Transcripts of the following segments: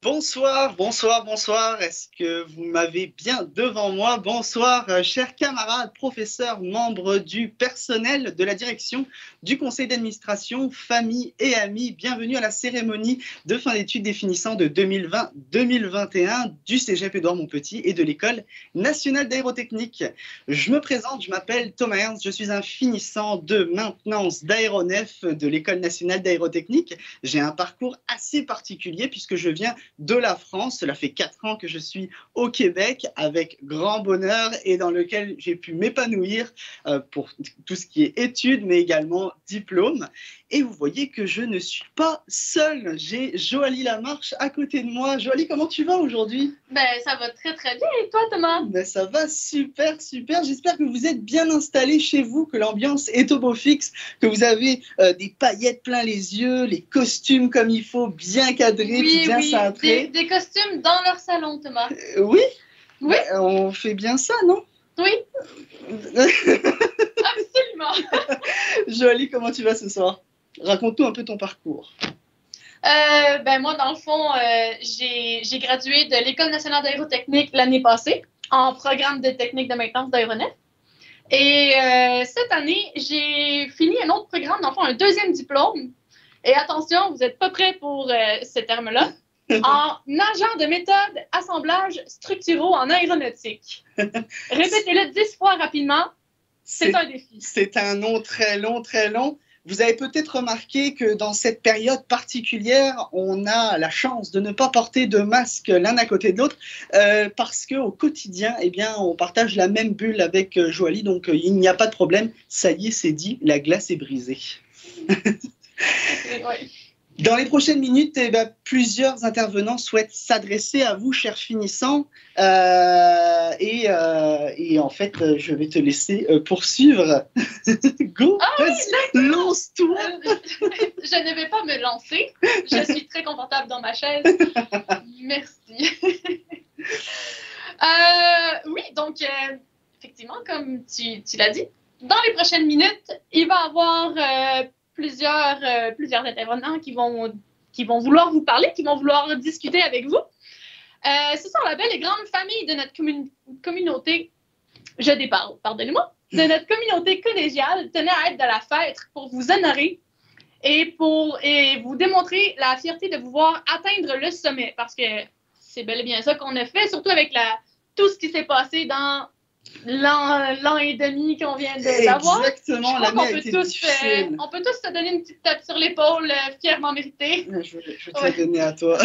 Bonsoir, bonsoir, bonsoir. Est-ce que vous m'avez bien devant moi? Bonsoir, chers camarades, professeurs, membres du personnel de la direction du conseil d'administration, famille et amis. Bienvenue à la cérémonie de fin d'études définissant de 2020-2021 du Cégep Édouard Montpetit et de l'École nationale d'aérotechnique. Je me présente, je m'appelle Thomas Ernst, je suis un finissant de maintenance d'aéronef de l'École nationale d'aérotechnique. J'ai un parcours assez particulier puisque je viens de la France. Cela fait 4 ans que je suis au Québec avec grand bonheur et dans lequel j'ai pu m'épanouir pour tout ce qui est études, mais également diplôme. Et vous voyez que je ne suis pas seule. J'ai Joalie Lamarche à côté de moi. Joalie, comment tu vas aujourd'hui? Ça va très très bien. Et toi, Thomas? Ça va super, super. J'espère que vous êtes bien installés chez vous, que l'ambiance est au beau fixe, que vous avez des paillettes plein les yeux, les costumes comme il faut, bien cadrés, bien cintrés. Des costumes dans leur salon, Thomas. Oui? Oui. On fait bien ça, non? Oui. Absolument. Joalie, comment tu vas ce soir? Raconte-nous un peu ton parcours. Moi, dans le fond, j'ai gradué de l'École nationale d'aérotechnique l'année passée en programme de technique de maintenance d'aéronef. Et cette année, j'ai fini un autre programme, dans le fond, un deuxième diplôme. Et attention, vous n'êtes pas prêts pour ce terme-là. En agent de méthode assemblage structuraux en aéronautique. Répétez-le 10 fois rapidement. C'est un défi. C'est un nom très long, très long. Vous avez peut-être remarqué que dans cette période particulière, on a la chance de ne pas porter de masque l'un à côté de l'autre parce qu'au quotidien, eh bien, on partage la même bulle avec Joalie, donc il n'y a pas de problème. Ça y est, c'est dit, la glace est brisée. Ouais. Dans les prochaines minutes, plusieurs intervenants souhaitent s'adresser à vous, chers finissants. Et en fait, je vais te laisser poursuivre. Go, vas-y, lance-toi. Je ne vais pas me lancer. Je suis très confortable dans ma chaise. Merci. Oui, donc, effectivement, comme tu l'as dit, dans les prochaines minutes, il va y avoir plusieurs intervenants qui vont vouloir vous parler, qui vont vouloir discuter avec vous. Ce sont la belle et grande famille de notre communauté, pardonnez-moi, de notre communauté collégiale tenait à être de la fête pour vous honorer et vous démontrer la fierté de vous voir atteindre le sommet, parce que c'est bel et bien ça qu'on a fait, surtout avec tout ce qui s'est passé dans l'an et demi qu'on vient d'avoir. Exactement, l'année a été difficile. On peut tous se donner une petite tape sur l'épaule, fièrement méritée. Je vais te la donner à toi.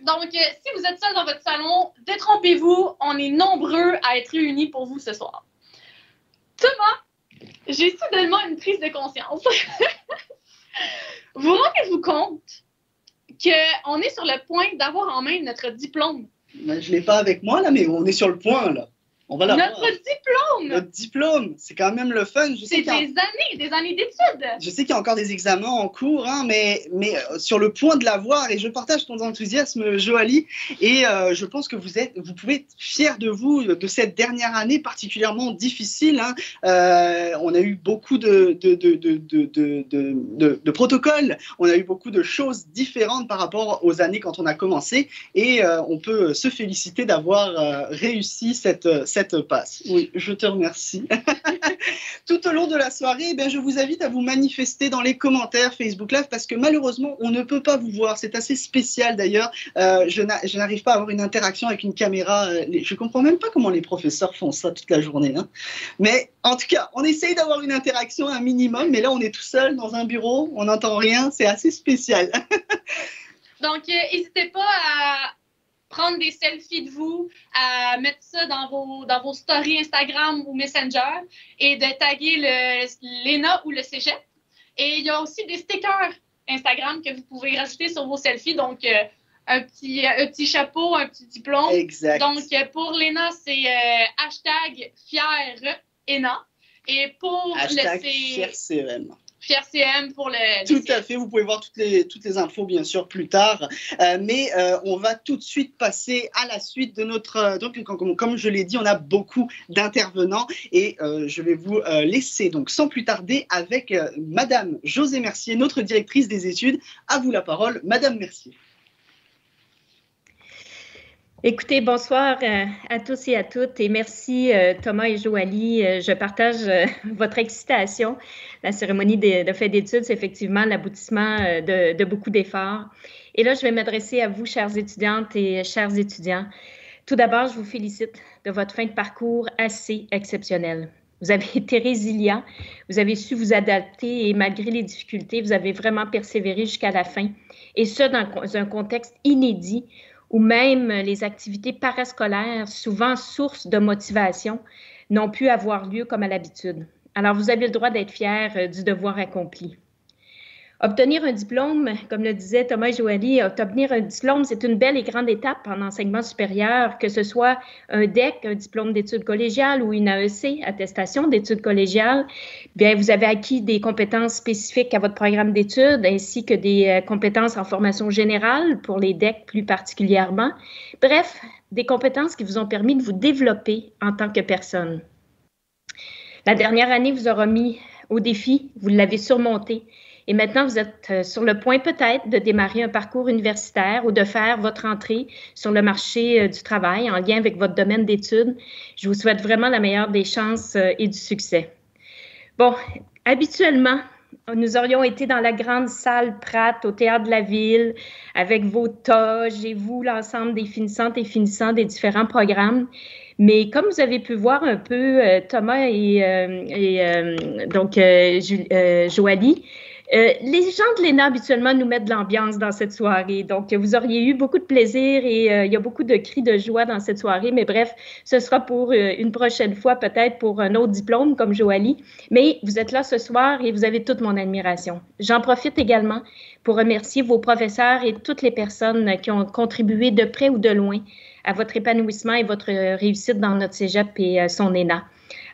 Donc, si vous êtes seul dans votre salon, détrompez-vous, on est nombreux à être réunis pour vous ce soir. Thomas, j'ai soudainement une prise de conscience. Vous rendez-vous compte qu'on est sur le point d'avoir en main notre diplôme? Je ne l'ai pas avec moi, là, mais on est sur le point, là. On va l'avoir. Notre diplôme! Notre diplôme, c'est quand même le fun. C'est des années d'études. Je sais qu'il y a encore des examens en cours, hein, mais sur le point de l'avoir, et je partage ton enthousiasme, Joalie, et je pense que vous pouvez être fiers de vous, de cette dernière année particulièrement difficile. Hein. On a eu beaucoup de protocoles, on a eu beaucoup de choses différentes par rapport aux années quand on a commencé, et on peut se féliciter d'avoir réussi cette passe. Oui, je te remercie. Tout au long de la soirée, je vous invite à vous manifester dans les commentaires Facebook Live parce que malheureusement, on ne peut pas vous voir. C'est assez spécial d'ailleurs. Je n'arrive pas à avoir une interaction avec une caméra. Je ne comprends même pas comment les professeurs font ça toute la journée. Hein. Mais en tout cas, on essaye d'avoir une interaction un minimum, mais là, on est tout seul dans un bureau, on n'entend rien. C'est assez spécial. Donc, n'hésitez pas à prendre des selfies de vous, à mettre ça dans vos stories Instagram ou Messenger et de taguer l'ENA ou le Cégep. Et il y a aussi des stickers Instagram que vous pouvez rajouter sur vos selfies. Donc, un petit chapeau, un petit diplôme. Exact. Donc, pour l'ENA, c'est #FierENA. Et pour #FierCM. FierCM pour le Tout à fait, vous pouvez voir toutes les infos bien sûr plus tard, mais on va tout de suite passer à la suite de notre... donc comme je l'ai dit, on a beaucoup d'intervenants et je vais vous laisser donc sans plus tarder avec Madame Josée Mercier, notre directrice des études. À vous la parole, Madame Mercier. Écoutez, bonsoir à tous et à toutes et merci Thomas et Joalie. Je partage votre excitation. La cérémonie de fin d'études, c'est effectivement l'aboutissement de beaucoup d'efforts. Et là, je vais m'adresser à vous, chères étudiantes et chers étudiants. Tout d'abord, je vous félicite de votre fin de parcours assez exceptionnelle. Vous avez été résilient, vous avez su vous adapter et malgré les difficultés, vous avez vraiment persévéré jusqu'à la fin. Et ce, dans un contexte inédit où même les activités parascolaires, souvent source de motivation, n'ont pu avoir lieu comme à l'habitude. Alors, vous avez le droit d'être fiers du devoir accompli. Obtenir un diplôme, comme le disait Thomas et Joalie, obtenir un diplôme, c'est une belle et grande étape en enseignement supérieur, que ce soit un DEC, un diplôme d'études collégiales, ou une AEC, attestation d'études collégiales. Bien, vous avez acquis des compétences spécifiques à votre programme d'études, ainsi que des compétences en formation générale, pour les DEC plus particulièrement. Bref, des compétences qui vous ont permis de vous développer en tant que personne. La dernière année vous aura mis au défi, vous l'avez surmonté. Et maintenant, vous êtes sur le point peut-être de démarrer un parcours universitaire ou de faire votre entrée sur le marché du travail en lien avec votre domaine d'études. Je vous souhaite vraiment la meilleure des chances et du succès. Bon, habituellement, nous aurions été dans la grande salle Pratt au Théâtre de la Ville avec vos toges et vous, l'ensemble des finissantes et finissants des différents programmes. Mais comme vous avez pu voir un peu Thomas et Joalie, les gens de l'ENA habituellement nous mettent de l'ambiance dans cette soirée. Donc, vous auriez eu beaucoup de plaisir et il y a beaucoup de cris de joie dans cette soirée. Mais bref, ce sera pour une prochaine fois, peut-être pour un autre diplôme comme Joalie. Mais vous êtes là ce soir et vous avez toute mon admiration. J'en profite également pour remercier vos professeurs et toutes les personnes qui ont contribué de près ou de loin à votre épanouissement et votre réussite dans notre cégep et son ENA.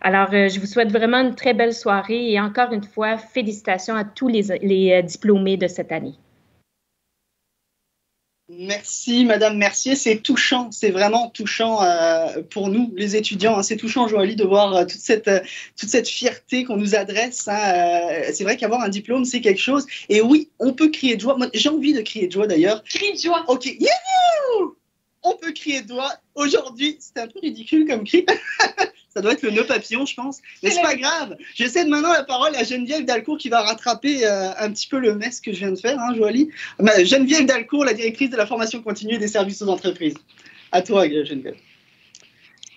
Alors, je vous souhaite vraiment une très belle soirée et encore une fois, félicitations à tous les diplômés de cette année. Merci, Madame Mercier. C'est touchant, c'est vraiment touchant pour nous, les étudiants. Hein. C'est touchant, Joalie, de voir toute cette fierté qu'on nous adresse. Hein. C'est vrai qu'avoir un diplôme, c'est quelque chose. Et oui, on peut crier de joie. Moi, j'ai envie de crier de joie, d'ailleurs. Cri de joie. OK. Youhou! On peut crier de joie. Aujourd'hui, c'est un peu ridicule comme cri. Ça doit être le nœud papillon, je pense. Mais c'est pas grave. Je cède maintenant la parole à Geneviève Dalcourt qui va rattraper un petit peu le mess que je viens de faire, hein, Joalie. Geneviève Dalcourt, la directrice de la formation continue et des services aux entreprises. À toi, Geneviève.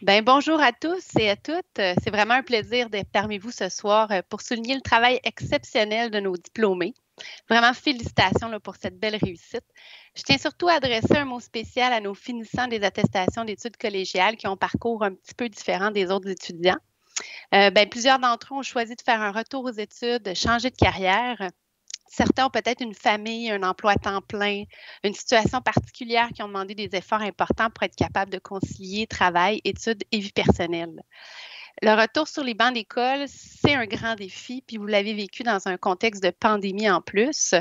Bien, bonjour à tous et à toutes. C'est vraiment un plaisir d'être parmi vous ce soir pour souligner le travail exceptionnel de nos diplômés. Vraiment, félicitations là, pour cette belle réussite. Je tiens surtout à adresser un mot spécial à nos finissants des attestations d'études collégiales qui ont un parcours un petit peu différent des autres étudiants. Plusieurs d'entre eux ont choisi de faire un retour aux études, de changer de carrière. Certains ont peut-être une famille, un emploi à temps plein, une situation particulière qui ont demandé des efforts importants pour être capables de concilier travail, études et vie personnelle. Le retour sur les bancs d'école, c'est un grand défi, puis vous l'avez vécu dans un contexte de pandémie en plus.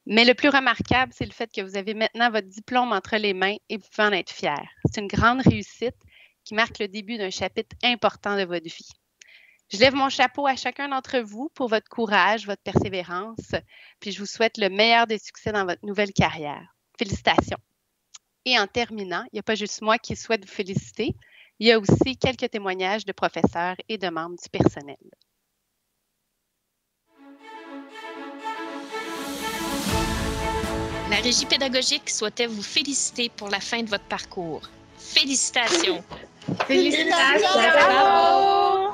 Mais le plus remarquable, c'est le fait que vous avez maintenant votre diplôme entre les mains et vous pouvez en être fiers. C'est une grande réussite qui marque le début d'un chapitre important de votre vie. Je lève mon chapeau à chacun d'entre vous pour votre courage, votre persévérance, puis je vous souhaite le meilleur des succès dans votre nouvelle carrière. Félicitations. Et en terminant, il n'y a pas juste moi qui souhaite vous féliciter, il y a aussi quelques témoignages de professeurs et de membres du personnel. La Régie pédagogique souhaitait vous féliciter pour la fin de votre parcours. Félicitations! Félicitations! Bravo!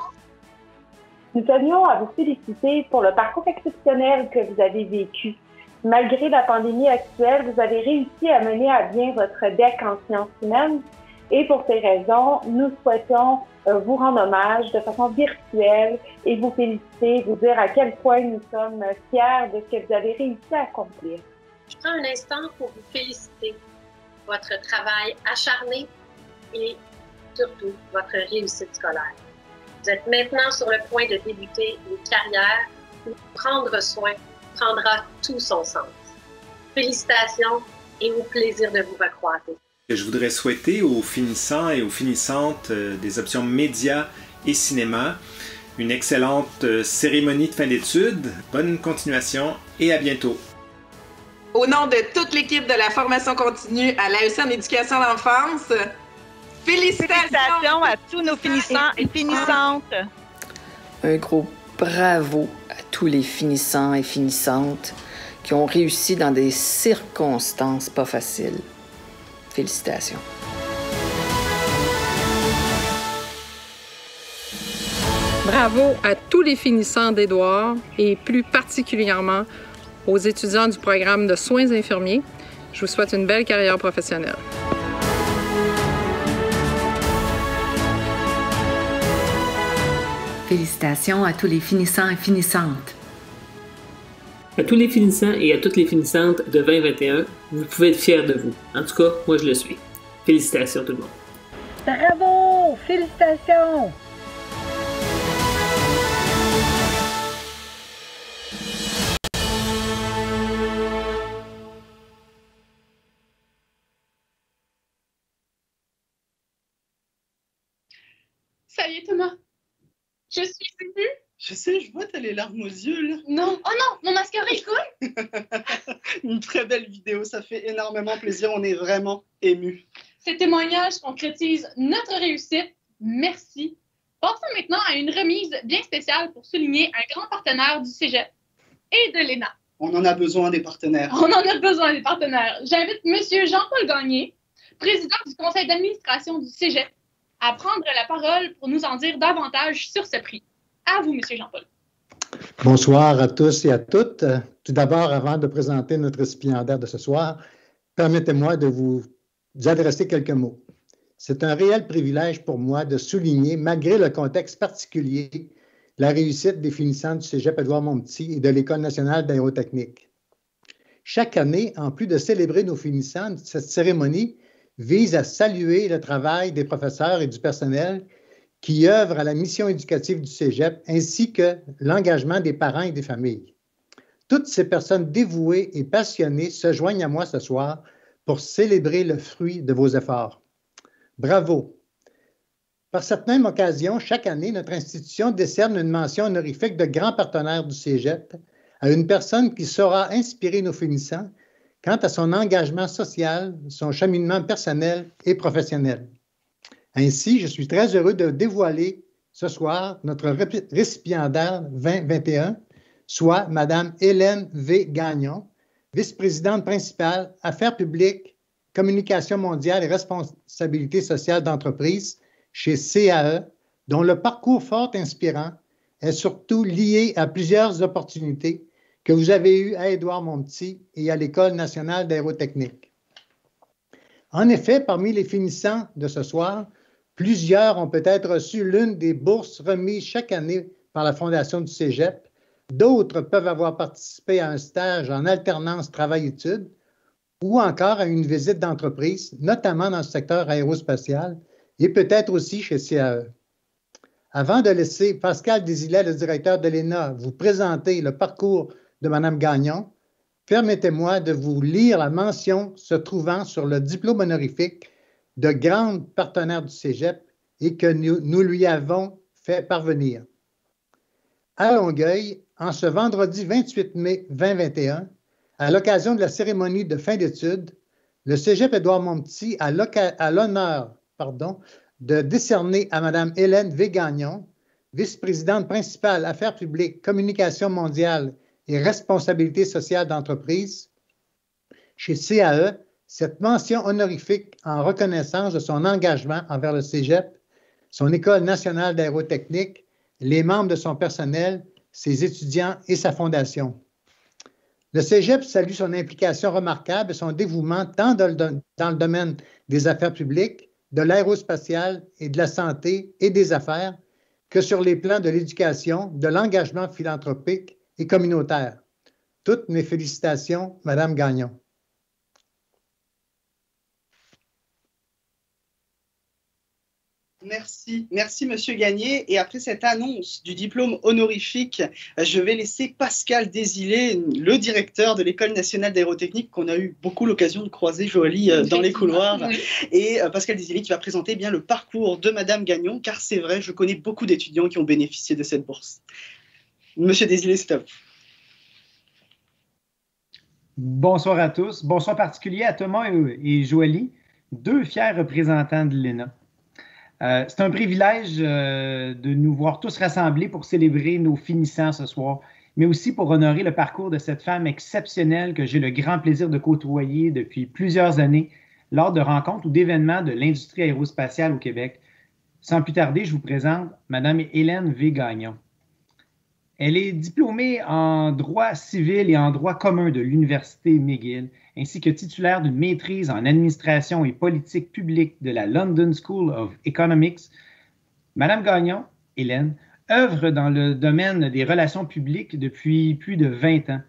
Nous tenions à vous féliciter pour le parcours exceptionnel que vous avez vécu. Malgré la pandémie actuelle, vous avez réussi à mener à bien votre DEC en sciences humaines. Et pour ces raisons, nous souhaitons vous rendre hommage de façon virtuelle et vous féliciter, vous dire à quel point nous sommes fiers de ce que vous avez réussi à accomplir. Je prends un instant pour vous féliciter pour votre travail acharné et surtout votre réussite scolaire. Vous êtes maintenant sur le point de débuter une carrière où prendre soin prendra tout son sens. Félicitations et au plaisir de vous recroiser. Je voudrais souhaiter aux finissants et aux finissantes des options médias et cinéma une excellente cérémonie de fin d'études, bonne continuation et à bientôt. Au nom de toute l'équipe de la formation continue à l'AEC en éducation à l'enfance, félicitations à tous nos finissants et finissantes. Un gros bravo à tous les finissants et finissantes qui ont réussi dans des circonstances pas faciles. Félicitations. Bravo à tous les finissants d'Édouard et plus particulièrement aux étudiants du programme de soins infirmiers. Je vous souhaite une belle carrière professionnelle. Félicitations à tous les finissants et finissantes. À tous les finissants et à toutes les finissantes de 2021, vous pouvez être fiers de vous. En tout cas, moi je le suis. Félicitations tout le monde. Bravo! Félicitations! Ça y est, Thomas. Je suis émue. Je sais, je vois, t'as les larmes aux yeux, là. Non. Oh non, mon mascara, il coule. Une très belle vidéo, ça fait énormément plaisir. On est vraiment émus. Ces témoignages concrétisent notre réussite. Merci. Passons maintenant à une remise bien spéciale pour souligner un grand partenaire du Cégep et de l'ENA. On en a besoin des partenaires. On en a besoin des partenaires. J'invite M. Jean-Paul Gagné, président du conseil d'administration du Cégep, à prendre la parole pour nous en dire davantage sur ce prix. À vous, M. Jean-Paul. Bonsoir à tous et à toutes. Tout d'abord, avant de présenter notre récipiendaire de ce soir, permettez-moi de vous adresser quelques mots. C'est un réel privilège pour moi de souligner, malgré le contexte particulier, la réussite des finissants du Cégep Édouard-Montpetit et de l'École nationale d'aérotechnique. Chaque année, en plus de célébrer nos finissants, cette cérémonie vise à saluer le travail des professeurs et du personnel qui œuvrent à la mission éducative du Cégep, ainsi que l'engagement des parents et des familles. Toutes ces personnes dévouées et passionnées se joignent à moi ce soir pour célébrer le fruit de vos efforts. Bravo! Par cette même occasion, chaque année, notre institution décerne une mention honorifique de grand partenaire du Cégep à une personne qui saura inspirer nos finissants quant à son engagement social, son cheminement personnel et professionnel. Ainsi, je suis très heureux de dévoiler ce soir notre récipiendaire 2021, soit Mme Hélène V. Gagnon, vice-présidente principale, Affaires publiques, Communication mondiale et responsabilité sociale d'entreprise chez CAE, dont le parcours fort inspirant est surtout lié à plusieurs opportunités que vous avez eues à Édouard-Montpetit et à l'École nationale d'aérotechnique. En effet, parmi les finissants de ce soir, plusieurs ont peut-être reçu l'une des bourses remises chaque année par la Fondation du Cégep. D'autres peuvent avoir participé à un stage en alternance travail-études ou encore à une visite d'entreprise, notamment dans le secteur aérospatial et peut-être aussi chez CAE. Avant de laisser Pascal Désilet, le directeur de l'ENA, vous présenter le parcours de Mme Gagnon, permettez-moi de vous lire la mention se trouvant sur le diplôme honorifique de grande partenaire du Cégep et que nous lui avons fait parvenir. À Longueuil, en ce vendredi 28 mai 2021, à l'occasion de la cérémonie de fin d'études, le Cégep Édouard-Montpetit a l'honneur de décerner à Mme Hélène V. Gagnon, vice-présidente principale Affaires publiques, Communication mondiale et responsabilité sociale d'entreprise, chez CAE, cette mention honorifique en reconnaissance de son engagement envers le Cégep, son École nationale d'aérotechnique, les membres de son personnel, ses étudiants et sa fondation. Le Cégep salue son implication remarquable et son dévouement tant dans le domaine des affaires publiques, de l'aérospatiale et de la santé et des affaires que sur les plans de l'éducation, de l'engagement philanthropique et communautaire. Toutes mes félicitations, Mme Gagnon. Merci, merci Monsieur Gagné. Et après cette annonce du diplôme honorifique, je vais laisser Pascal Désilet, le directeur de l'École nationale d'aérotechnique, qu'on a eu beaucoup l'occasion de croiser, Joalie, dans les couloirs. Oui. Et Pascal Désilet qui va présenter bien le parcours de Madame Gagnon, car c'est vrai, je connais beaucoup d'étudiants qui ont bénéficié de cette bourse. Monsieur Désilet, c'est à vous. Bonsoir à tous. Bonsoir particulier à Thomas et Joalie, deux fiers représentants de l'ENA. C'est un privilège de nous voir tous rassemblés pour célébrer nos finissants ce soir, mais aussi pour honorer le parcours de cette femme exceptionnelle que j'ai le grand plaisir de côtoyer depuis plusieurs années lors de rencontres ou d'événements de l'industrie aérospatiale au Québec. Sans plus tarder, je vous présente Mme Hélène V. Gagnon. Elle est diplômée en droit civil et en droit commun de l'Université McGill, ainsi que titulaire d'une maîtrise en administration et politique publique de la London School of Economics. Madame Gagnon, Hélène, œuvre dans le domaine des relations publiques depuis plus de 20 ans.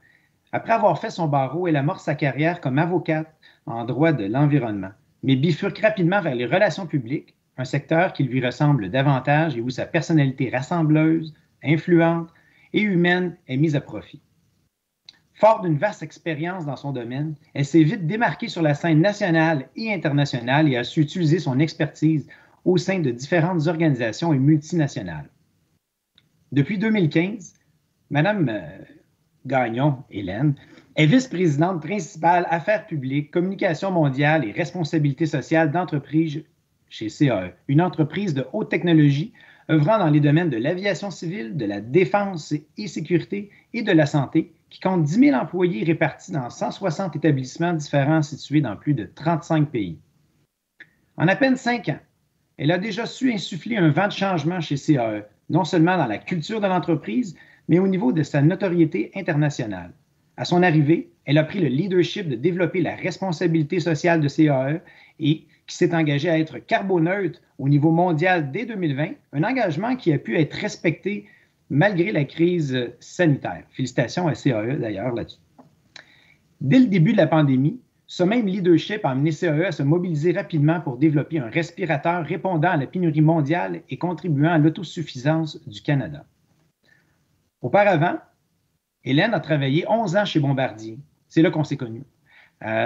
Après avoir fait son barreau, elle amorce sa carrière comme avocate en droit de l'environnement, mais bifurque rapidement vers les relations publiques, un secteur qui lui ressemble davantage et où sa personnalité rassembleuse, influente et humaine est mise à profit. Forte d'une vaste expérience dans son domaine, elle s'est vite démarquée sur la scène nationale et internationale et a su utiliser son expertise au sein de différentes organisations et multinationales. Depuis 2015, Mme Gagnon, Hélène, est vice-présidente principale Affaires publiques, communication mondiale et responsabilité sociale d'entreprise chez CAE, une entreprise de haute technologie œuvrant dans les domaines de l'aviation civile, de la défense et sécurité et de la santé, qui compte 10 000 employés répartis dans 160 établissements différents situés dans plus de 35 pays. En à peine 5 ans, elle a déjà su insuffler un vent de changement chez CAE, non seulement dans la culture de l'entreprise, mais au niveau de sa notoriété internationale. À son arrivée, elle a pris le leadership de développer la responsabilité sociale de CAE et qui s'est engagée à être carboneutre au niveau mondial dès 2020, un engagement qui a pu être respecté malgré la crise sanitaire. Félicitations à CAE d'ailleurs là-dessus. Dès le début de la pandémie, ce même leadership a amené CAE à se mobiliser rapidement pour développer un respirateur répondant à la pénurie mondiale et contribuant à l'autosuffisance du Canada. Auparavant, Hélène a travaillé 11 ans chez Bombardier. C'est là qu'on s'est connus.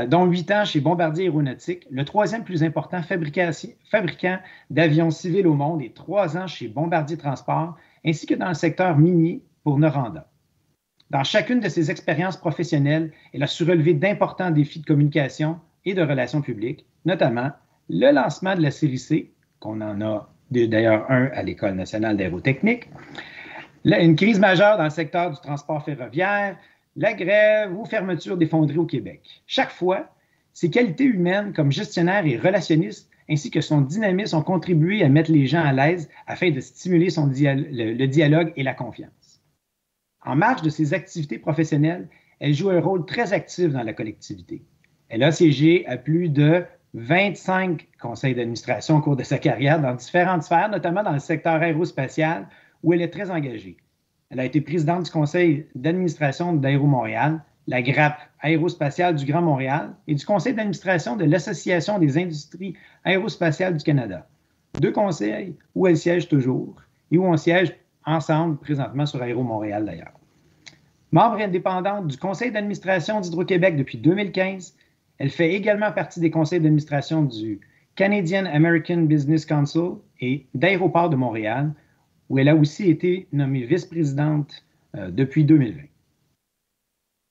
Dont 8 ans chez Bombardier Aéronautique, le troisième plus important fabricant d'avions civils au monde, et 3 ans chez Bombardier Transport, ainsi que dans le secteur minier pour Noranda. Dans chacune de ses expériences professionnelles, elle a su relever d'importants défis de communication et de relations publiques, notamment le lancement de la série C, qu'on en a d'ailleurs un à l'École nationale d'aérotechnique, une crise majeure dans le secteur du transport ferroviaire, la grève ou fermeture des fonderies au Québec. Chaque fois, ses qualités humaines comme gestionnaire et relationniste, ainsi que son dynamisme ont contribué à mettre les gens à l'aise afin de stimuler le dialogue et la confiance. En marge de ses activités professionnelles, elle joue un rôle très actif dans la collectivité. Elle a siégé à plus de 25 conseils d'administration au cours de sa carrière dans différentes sphères, notamment dans le secteur aérospatial, où elle est très engagée. Elle a été présidente du conseil d'administration d'Aéro Montréal, la grappe aérospatiale du Grand Montréal et du conseil d'administration de l'Association des industries aérospatiales du Canada. 2 conseils où elle siège toujours et où on siège ensemble présentement sur Aéro Montréal d'ailleurs. Membre indépendante du conseil d'administration d'Hydro-Québec depuis 2015, elle fait également partie des conseils d'administration du Canadian American Business Council et d'Aéroports de Montréal, où elle a aussi été nommée vice-présidente depuis 2020.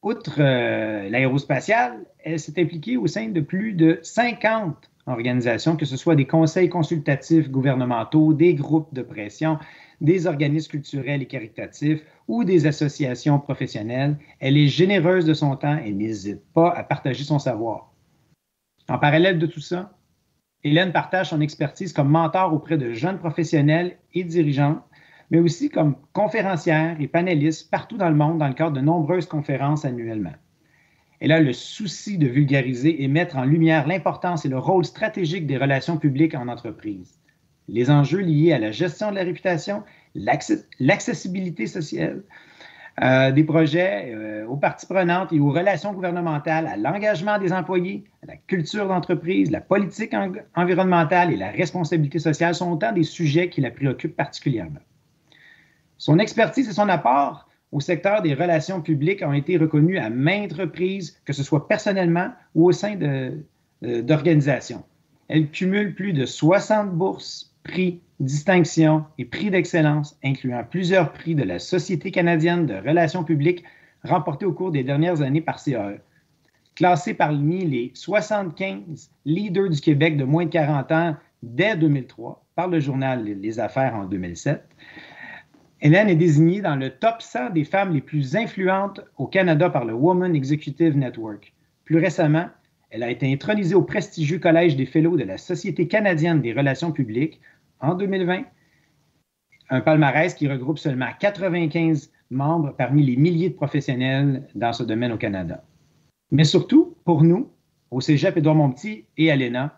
Outre l'aérospatiale, elle s'est impliquée au sein de plus de 50 organisations, que ce soit des conseils consultatifs gouvernementaux, des groupes de pression, des organismes culturels et caritatifs ou des associations professionnelles. Elle est généreuse de son temps et n'hésite pas à partager son savoir. En parallèle de tout ça, Hélène partage son expertise comme mentor auprès de jeunes professionnels et dirigeants, mais aussi comme conférencière et panéliste partout dans le monde dans le cadre de nombreuses conférences annuellement. Elle a le souci de vulgariser et mettre en lumière l'importance et le rôle stratégique des relations publiques en entreprise, les enjeux liés à la gestion de la réputation, l'accessibilité sociale des projets aux parties prenantes et aux relations gouvernementales, à l'engagement des employés, à la culture d'entreprise, la politique environnementale et la responsabilité sociale sont autant des sujets qui la préoccupent particulièrement. Son expertise et son apport au secteur des relations publiques ont été reconnus à maintes reprises, que ce soit personnellement ou au sein d'organisations. Elle cumule plus de 60 bourses, prix, distinctions et prix d'excellence, incluant plusieurs prix de la Société canadienne de relations publiques remportés au cours des dernières années par CAE. classée parmi les 75 leaders du Québec de moins de 40 ans dès 2003 par le journal Les Affaires en 2007. Hélène est désignée dans le top 100 des femmes les plus influentes au Canada par le Women Executive Network. Plus récemment, elle a été intronisée au prestigieux Collège des Fellows de la Société canadienne des relations publiques en 2020, un palmarès qui regroupe seulement 95 membres parmi les milliers de professionnels dans ce domaine au Canada. Mais surtout, pour nous, au Cégep Édouard-Montpetit et à l'ENA,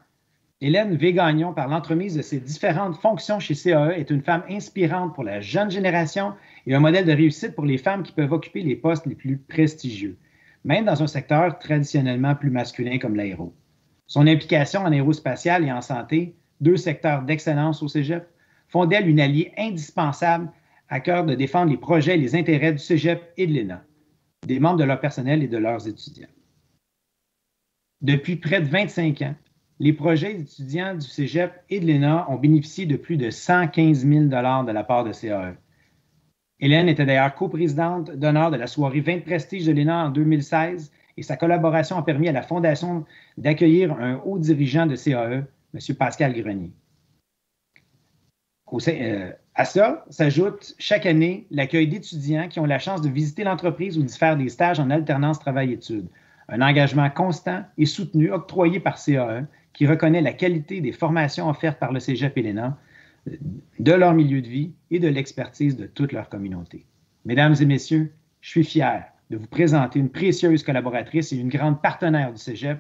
Hélène V. Gagnon, par l'entremise de ses différentes fonctions chez CAE, est une femme inspirante pour la jeune génération et un modèle de réussite pour les femmes qui peuvent occuper les postes les plus prestigieux, même dans un secteur traditionnellement plus masculin comme l'aéro. Son implication en aérospatiale et en santé, deux secteurs d'excellence au Cégep, font d'elle une alliée indispensable à cœur de défendre les projets et les intérêts du Cégep et de l'ENA, des membres de leur personnel et de leurs étudiants. Depuis près de 25 ans, les projets étudiants du Cégep et de l'ENA ont bénéficié de plus de 115 000 $ de la part de CAE. Hélène était d'ailleurs coprésidente d'honneur de la soirée 20 Prestige de l'ENA en 2016 et sa collaboration a permis à la Fondation d'accueillir un haut dirigeant de CAE, M. Pascal Grenier. À ça s'ajoute chaque année l'accueil d'étudiants qui ont la chance de visiter l'entreprise ou d'y faire des stages en alternance travail-études. Un engagement constant et soutenu octroyé par CAE qui reconnaît la qualité des formations offertes par le Cégep et l'ENA, de leur milieu de vie et de l'expertise de toute leur communauté. Mesdames et messieurs, je suis fier de vous présenter une précieuse collaboratrice et une grande partenaire du Cégep,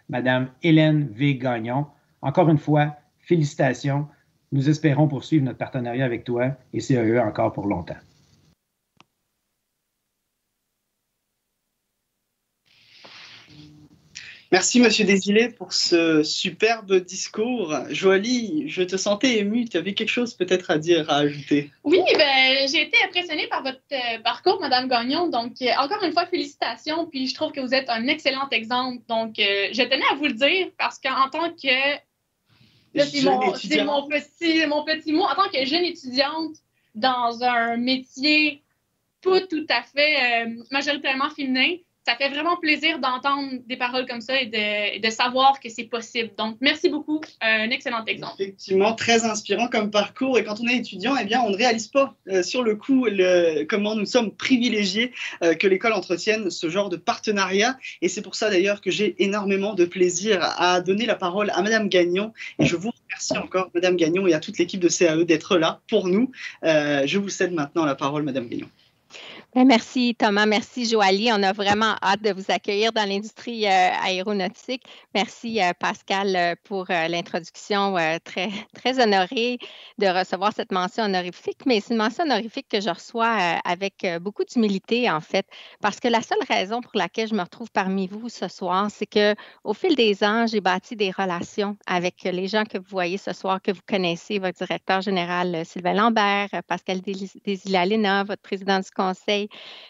Mme Hélène V. Gagnon. Encore une fois, félicitations. Nous espérons poursuivre notre partenariat avec toi et CAE encore pour longtemps. Merci, Monsieur Desilets, pour ce superbe discours. Joalie, je te sentais émue. Tu avais quelque chose peut-être à dire, à ajouter? Oui, ben, j'ai été impressionnée par votre parcours, Madame Gagnon. Donc, encore une fois, félicitations. Puis, je trouve que vous êtes un excellent exemple. Donc, je tenais à vous le dire parce qu'en tant que... Là, c'est mon petit mot. En tant que jeune étudiante dans un métier pas tout à fait majoritairement féminin, ça fait vraiment plaisir d'entendre des paroles comme ça et de savoir que c'est possible. Donc, merci beaucoup. Un excellent exemple. Effectivement, très inspirant comme parcours. Et quand on est étudiant, eh bien, on ne réalise pas sur le coup comment nous sommes privilégiés que l'école entretienne ce genre de partenariat. Et c'est pour ça d'ailleurs que j'ai énormément de plaisir à donner la parole à Madame Gagnon. Et je vous remercie encore, Madame Gagnon, et à toute l'équipe de CAE d'être là pour nous. Je vous cède maintenant la parole, Madame Gagnon. Merci Thomas, merci Joalie. On a vraiment hâte de vous accueillir dans l'industrie aéronautique. Merci Pascal pour l'introduction. Très, très honorée de recevoir cette mention honorifique, mais c'est une mention honorifique que je reçois avec beaucoup d'humilité en fait, parce que la seule raison pour laquelle je me retrouve parmi vous ce soir, c'est qu'au fil des ans, j'ai bâti des relations avec les gens que vous voyez ce soir, que vous connaissez, votre directeur général Sylvain Lambert, Pascal Desilets, votre président du conseil,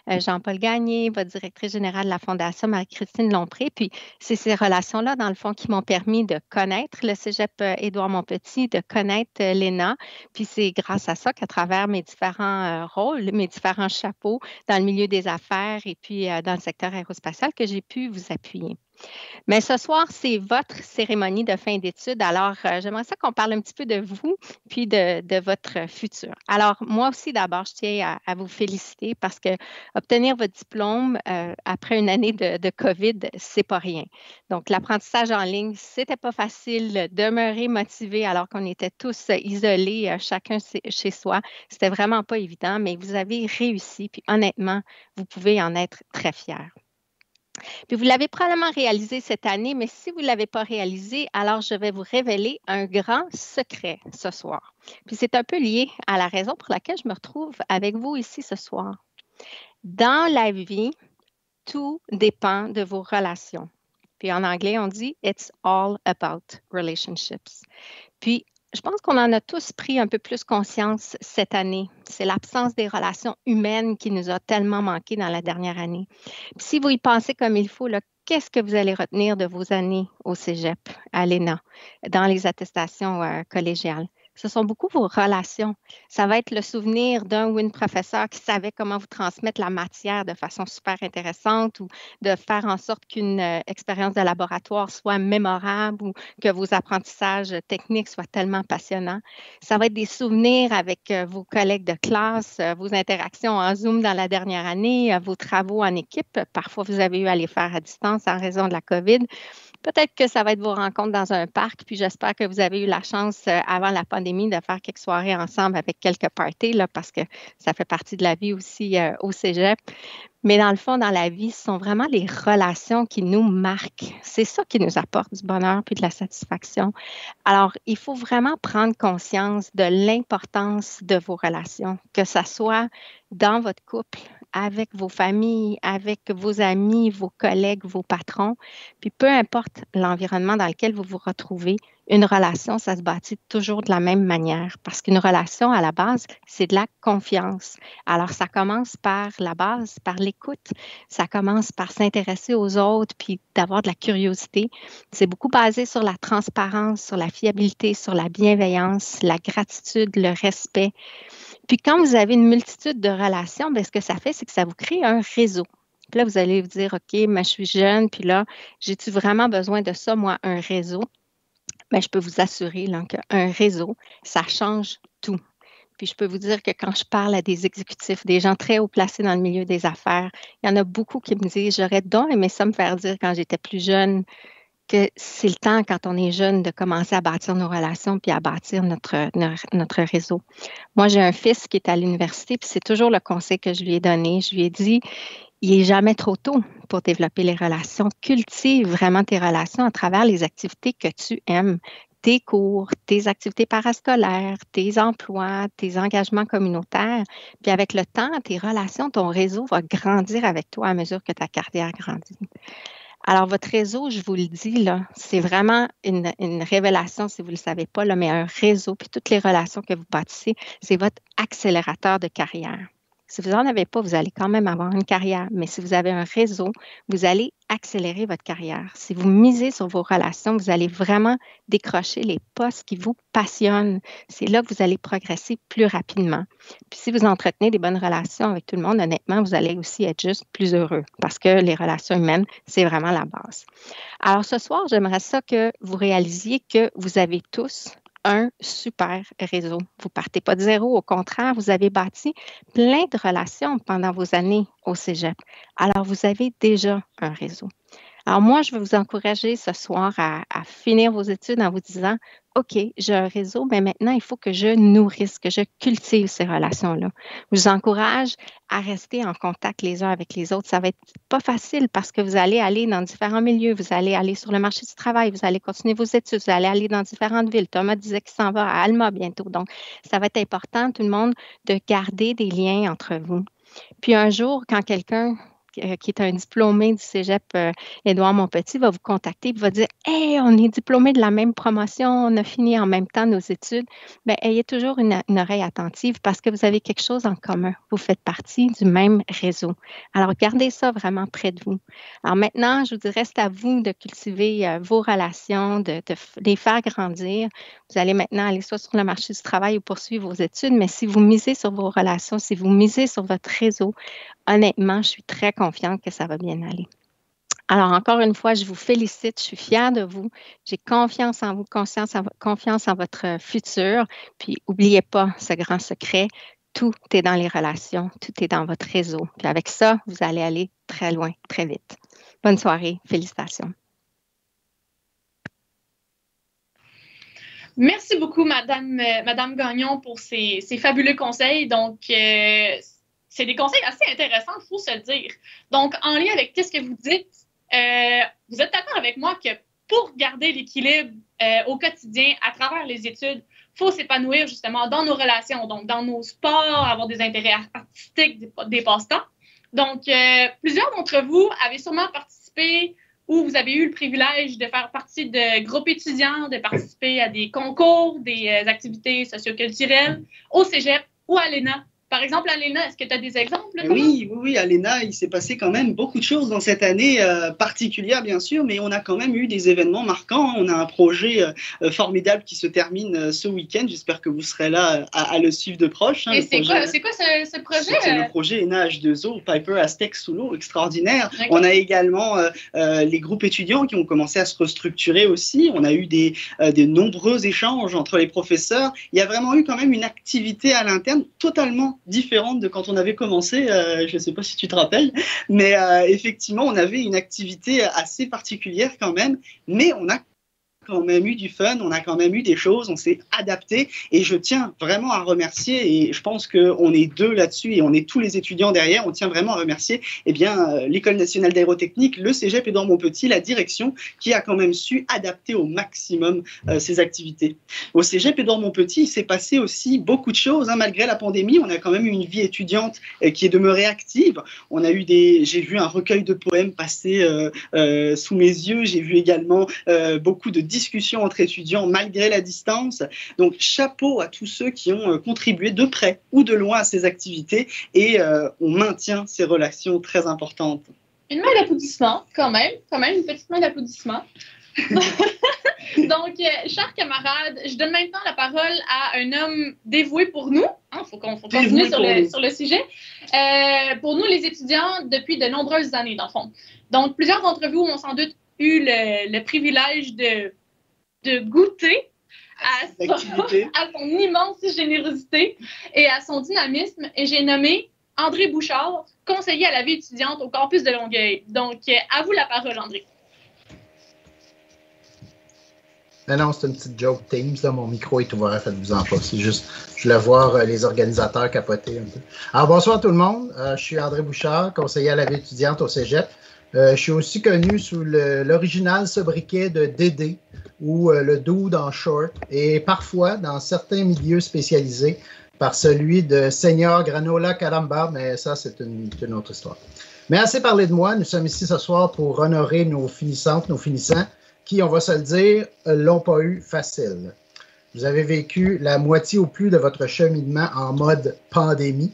Jean-Paul Gagné, votre directrice générale de la Fondation, Marie-Christine Lompré. Puis, c'est ces relations-là, dans le fond, qui m'ont permis de connaître le Cégep Édouard-Montpetit, de connaître l'ENA. Puis, c'est grâce à ça qu'à travers mes différents rôles, mes différents chapeaux dans le milieu des affaires et puis dans le secteur aérospatial, que j'ai pu vous appuyer. Mais ce soir, c'est votre cérémonie de fin d'études. Alors, j'aimerais ça qu'on parle un petit peu de vous puis de votre futur. Alors, moi aussi, d'abord, je tiens à vous féliciter parce que obtenir votre diplôme après une année de COVID, c'est pas rien. Donc, l'apprentissage en ligne, c'était pas facile. Demeurer motivé alors qu'on était tous isolés, chacun chez soi, c'était vraiment pas évident, mais vous avez réussi. Puis, honnêtement, vous pouvez en être très fiers. Puis vous l'avez probablement réalisé cette année, mais si vous ne l'avez pas réalisé, alors je vais vous révéler un grand secret ce soir. Puis c'est un peu lié à la raison pour laquelle je me retrouve avec vous ici ce soir. Dans la vie, tout dépend de vos relations. Puis en anglais, on dit « It's all about relationships ». Puis je pense qu'on en a tous pris un peu plus conscience cette année. C'est l'absence des relations humaines qui nous a tellement manqué dans la dernière année. Puis si vous y pensez comme il faut, qu'est-ce que vous allez retenir de vos années au Cégep, à l'ENA, dans les attestations collégiales? ce sont beaucoup vos relations. Ça va être le souvenir d'un ou une professeure qui savait comment vous transmettre la matière de façon super intéressante ou de faire en sorte qu'une expérience de laboratoire soit mémorable ou que vos apprentissages techniques soient tellement passionnants. Ça va être des souvenirs avec vos collègues de classe, vos interactions en Zoom dans la dernière année, vos travaux en équipe. Parfois, vous avez eu à les faire à distance en raison de la COVID. Peut-être que ça va être vos rencontres dans un parc, puis j'espère que vous avez eu la chance avant la pandémie de faire quelques soirées ensemble avec quelques parties, là, parce que ça fait partie de la vie aussi au cégep. Mais dans le fond, dans la vie, ce sont vraiment les relations qui nous marquent. C'est ça qui nous apporte du bonheur puis de la satisfaction. Alors, il faut vraiment prendre conscience de l'importance de vos relations, que ce soit dans votre couple, avec vos familles, avec vos amis, vos collègues, vos patrons. Puis peu importe l'environnement dans lequel vous vous retrouvez, une relation, ça se bâtit toujours de la même manière parce qu'une relation, à la base, c'est de la confiance. Alors, ça commence par la base, par l'écoute. Ça commence par s'intéresser aux autres puis d'avoir de la curiosité. C'est beaucoup basé sur la transparence, sur la fiabilité, sur la bienveillance, la gratitude, le respect. Puis quand vous avez une multitude de relations, bien, ce que ça fait, c'est que ça vous crée un réseau. Puis là, vous allez vous dire, OK, mais je suis jeune, puis là, j'ai-tu vraiment besoin de ça, moi, un réseau? Bien, je peux vous assurer là, qu'un réseau, ça change tout. Puis je peux vous dire que quand je parle à des exécutifs, des gens très haut placés dans le milieu des affaires, il y en a beaucoup qui me disent, j'aurais donc aimé ça me faire dire quand j'étais plus jeune, que c'est le temps, quand on est jeune, de commencer à bâtir nos relations puis à bâtir notre réseau. Moi, j'ai un fils qui est à l'université, puis c'est toujours le conseil que je lui ai donné. Je lui ai dit, il n'est jamais trop tôt pour développer les relations. Cultive vraiment tes relations à travers les activités que tu aimes. Tes cours, tes activités parascolaires, tes emplois, tes engagements communautaires. Puis avec le temps, tes relations, ton réseau va grandir avec toi à mesure que ta carrière grandit. Alors, votre réseau, je vous le dis, là, c'est vraiment une révélation, si vous ne le savez pas, là, mais un réseau, puis toutes les relations que vous bâtissez, c'est votre accélérateur de carrière. Si vous n'en avez pas, vous allez quand même avoir une carrière, mais si vous avez un réseau, vous allez accélérer votre carrière. Si vous misez sur vos relations, vous allez vraiment décrocher les postes qui vous passionnent. C'est là que vous allez progresser plus rapidement. Puis si vous entretenez des bonnes relations avec tout le monde, honnêtement, vous allez aussi être juste plus heureux parce que les relations humaines, c'est vraiment la base. Alors ce soir, j'aimerais ça que vous réalisiez que vous avez tous un super réseau. Vous ne partez pas de zéro, au contraire, vous avez bâti plein de relations pendant vos années au cégep. Alors, vous avez déjà un réseau. Alors, moi, je vais vous encourager ce soir à finir vos études en vous disant, OK, j'ai un réseau, mais maintenant, il faut que je nourrisse, que je cultive ces relations-là. Je vous encourage à rester en contact les uns avec les autres. Ça va être pas facile parce que vous allez aller dans différents milieux, vous allez aller sur le marché du travail, vous allez continuer vos études, vous allez aller dans différentes villes. Thomas disait qu'il s'en va à Alma bientôt. Donc, ça va être important, tout le monde, de garder des liens entre vous. Puis un jour, quand quelqu'un qui est un diplômé du cégep Édouard Montpetit va vous contacter et va dire « Hey, on est diplômé de la même promotion, on a fini en même temps nos études. » Bien, ayez toujours une oreille attentive parce que vous avez quelque chose en commun. Vous faites partie du même réseau. Alors, gardez ça vraiment près de vous. Alors maintenant, je vous dis, reste à vous de cultiver vos relations, de les faire grandir. Vous allez maintenant aller soit sur le marché du travail ou poursuivre vos études, mais si vous misez sur vos relations, si vous misez sur votre réseau, honnêtement, je suis très confiante que ça va bien aller. Alors, encore une fois, je vous félicite, je suis fière de vous. J'ai confiance en vous, confiance en votre futur. Puis, n'oubliez pas ce grand secret, tout est dans les relations, tout est dans votre réseau. Puis avec ça, vous allez aller très loin, très vite. Bonne soirée, félicitations. Merci beaucoup, Madame Gagnon, pour ces fabuleux conseils. Donc, c'est des conseils assez intéressants, il faut se le dire. Donc, en lien avec ce que vous dites, vous êtes d'accord avec moi que pour garder l'équilibre au quotidien, à travers les études, il faut s'épanouir justement dans nos relations, donc dans nos sports, avoir des intérêts artistiques, des passe-temps. Donc, plusieurs d'entre vous avez sûrement participé ou vous avez eu le privilège de faire partie de groupes étudiants, de participer à des concours, des activités socioculturelles au cégep ou à l'ENA. Par exemple, à l'ENA, est-ce que tu as des exemples? Oui, à l'ENA, il s'est passé quand même beaucoup de choses dans cette année particulière, bien sûr, mais on a quand même eu des événements marquants. On a un projet formidable qui se termine ce week-end. J'espère que vous serez là à le suivre de proche. Et c'est quoi ce projet? C'est le projet ENA H2O, Piper Aztec sous l'eau, extraordinaire. Okay. On a également les groupes étudiants qui ont commencé à se restructurer aussi. On a eu des nombreux échanges entre les professeurs. Il y a vraiment eu quand même une activité à l'interne totalement différente de quand on avait commencé, je ne sais pas si tu te rappelles, mais effectivement, on avait une activité assez particulière quand même, mais on a quand même eu du fun, on a quand même eu des choses, on s'est adapté et je tiens vraiment à remercier, et je pense qu'on est deux là-dessus et on est tous les étudiants derrière, on tient vraiment à remercier l'École nationale d'aérotechnique, le Cégep Édouard-Montpetit, la direction qui a quand même su adapter au maximum ces activités. Au Cégep Édouard-Montpetit, il s'est passé aussi beaucoup de choses, malgré la pandémie, on a quand même eu une vie étudiante qui est demeurée active. On a eu j'ai vu un recueil de poèmes passer sous mes yeux, j'ai vu également beaucoup de discussions entre étudiants malgré la distance. Donc, chapeau à tous ceux qui ont contribué de près ou de loin à ces activités et on maintient ces relations très importantes. Une main d'applaudissement, quand même une petite main d'applaudissement. Donc, chers camarades, je donne maintenant la parole à un homme dévoué pour nous. Il faut qu'on continue sur le sujet. Pour nous, les étudiants, depuis de nombreuses années, dans le fond. Donc, plusieurs d'entre vous ont sans doute eu le privilège de goûter à son immense générosité et à son dynamisme. Et j'ai nommé André Bouchard, conseiller à la vie étudiante au campus de Longueuil. Donc, à vous la parole, André. Non, c'est une petite joke Teams, là, mon micro est ouvert, faites-vous-en pas. C'est juste, je voulais voir les organisateurs capoter un peu. Alors, bonsoir tout le monde, je suis André Bouchard, conseiller à la vie étudiante au Cégep. Je suis aussi connu sous l'original sobriquet de Dédé ou le dude en short et parfois, dans certains milieux spécialisés, par celui de Seigneur Granola Caramba, mais ça, c'est une autre histoire. Mais assez parlé de moi, nous sommes ici ce soir pour honorer nos finissantes, nos finissants, qui, on va se le dire, l'ont pas eu facile. Vous avez vécu la moitié ou plus de votre cheminement en mode pandémie.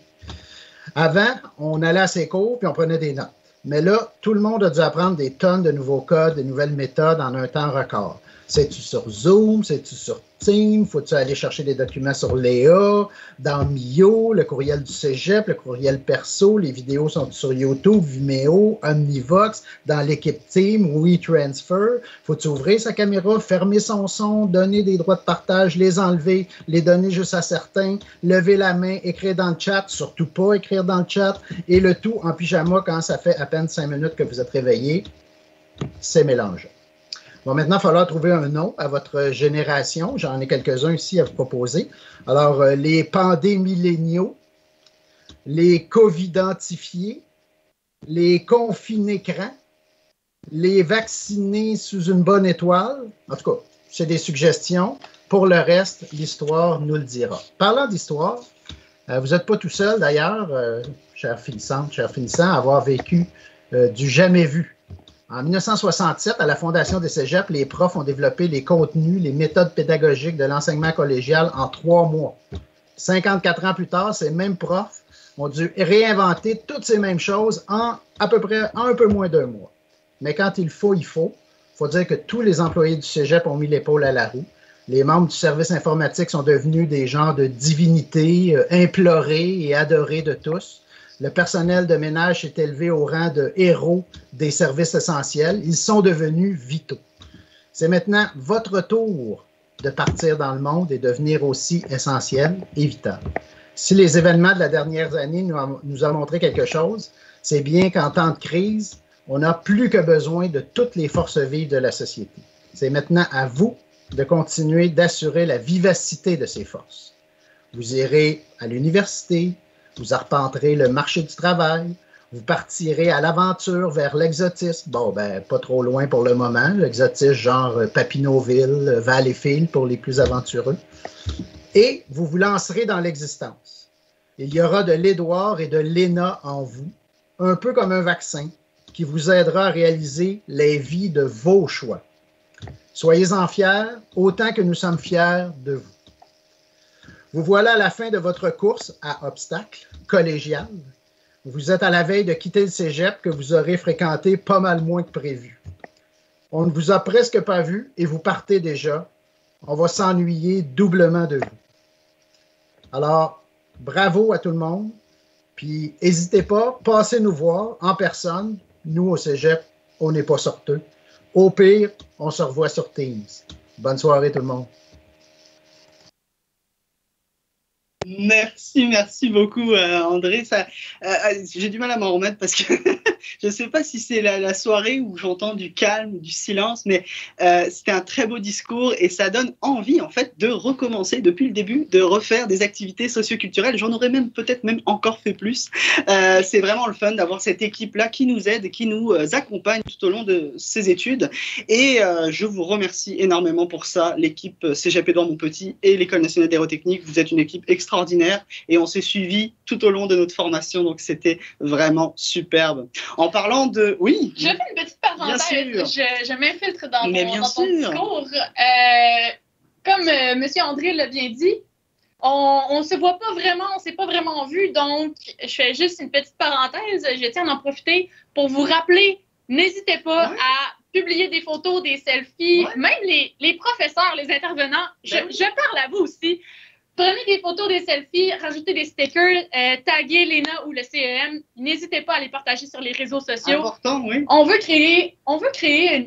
Avant, on allait à ses cours puis on prenait des notes. Mais là, tout le monde a dû apprendre des tonnes de nouveaux codes, de nouvelles méthodes en un temps record. C'est-tu sur Zoom? C'est-tu sur Teams? Faut-tu aller chercher des documents sur Léa, dans Mio, le courriel du Cégep, le courriel perso, les vidéos sont sur YouTube, Vimeo, Omnivox, dans l'équipe Team, WeTransfer. Faut-tu ouvrir sa caméra, fermer son son, donner des droits de partage, les enlever, les donner juste à certains, lever la main, écrire dans le chat, surtout pas écrire dans le chat, et le tout en pyjama quand ça fait à peine 5 minutes que vous êtes réveillé. C'est mélangé. Il va maintenant falloir trouver un nom à votre génération. J'en ai quelques-uns ici à vous proposer. Alors, les pandémilléniaux, les covidentifiés, les confinés-crans, les vaccinés sous une bonne étoile. En tout cas, c'est des suggestions. Pour le reste, l'histoire nous le dira. Parlant d'histoire, vous n'êtes pas tout seul d'ailleurs, chers finissants, à avoir vécu du jamais vu. En 1967, à la Fondation des Cégeps, les profs ont développé les contenus, les méthodes pédagogiques de l'enseignement collégial en 3 mois. 54 ans plus tard, ces mêmes profs ont dû réinventer toutes ces mêmes choses en à peu près un peu moins d'1 mois. Mais quand il faut, il faut. Il faut dire que tous les employés du Cégep ont mis l'épaule à la roue. Les membres du service informatique sont devenus des genres de divinités implorées et adorées de tous. Le personnel de ménage s'est élevé au rang de héros des services essentiels. Ils sont devenus vitaux. C'est maintenant votre tour de partir dans le monde et devenir aussi essentiel et vital. Si les événements de la dernière année nous ont montré quelque chose, c'est bien qu'en temps de crise, on n'a plus que besoin de toutes les forces vives de la société. C'est maintenant à vous de continuer d'assurer la vivacité de ces forces. Vous irez à l'université, vous arpenterez le marché du travail, vous partirez à l'aventure vers l'exotisme. Bon, ben, pas trop loin pour le moment. L'exotisme genre Papineauville, Valleyfield pour les plus aventureux. Et vous vous lancerez dans l'existence. Il y aura de l'Édouard et de l'ENA en vous, un peu comme un vaccin qui vous aidera à réaliser les vies de vos choix. Soyez-en fiers, autant que nous sommes fiers de vous. Vous voilà à la fin de votre course à obstacles collégiale. Vous êtes à la veille de quitter le cégep que vous aurez fréquenté pas mal moins que prévu. On ne vous a presque pas vu et vous partez déjà. On va s'ennuyer doublement de vous. Alors, bravo à tout le monde. Puis, n'hésitez pas, passez nous voir en personne. Nous, au cégep, on n'est pas sorteux. Au pire, on se revoit sur Teams. Bonne soirée tout le monde. Merci beaucoup André. J'ai du mal à m'en remettre parce que je ne sais pas si c'est la soirée où j'entends du calme, du silence, mais c'était un très beau discours et ça donne envie en fait de recommencer depuis le début, de refaire des activités socioculturelles. J'en aurais peut-être même encore fait plus. C'est vraiment le fun d'avoir cette équipe-là qui nous aide, qui nous accompagne tout au long de ces études et je vous remercie énormément pour ça, l'équipe Cégep Édouard Montpetit et l'École nationale d'aérotechnique. Vous êtes une équipe extraordinaire et on s'est suivis tout au long de notre formation, donc c'était vraiment superbe. En parlant de... Oui. Je fais une petite parenthèse. Je m'infiltre dans ton discours. Comme M. André l'a bien dit, on ne se voit pas vraiment, on ne s'est pas vraiment vu, donc je fais juste une petite parenthèse. Je tiens à en profiter pour vous rappeler, n'hésitez pas à publier des photos, des selfies, même les professeurs, les intervenants, je parle à vous aussi. Prenez des photos, des selfies, rajoutez des stickers, taguez l'ENA ou le CEM. N'hésitez pas à les partager sur les réseaux sociaux. Important, oui. On veut créer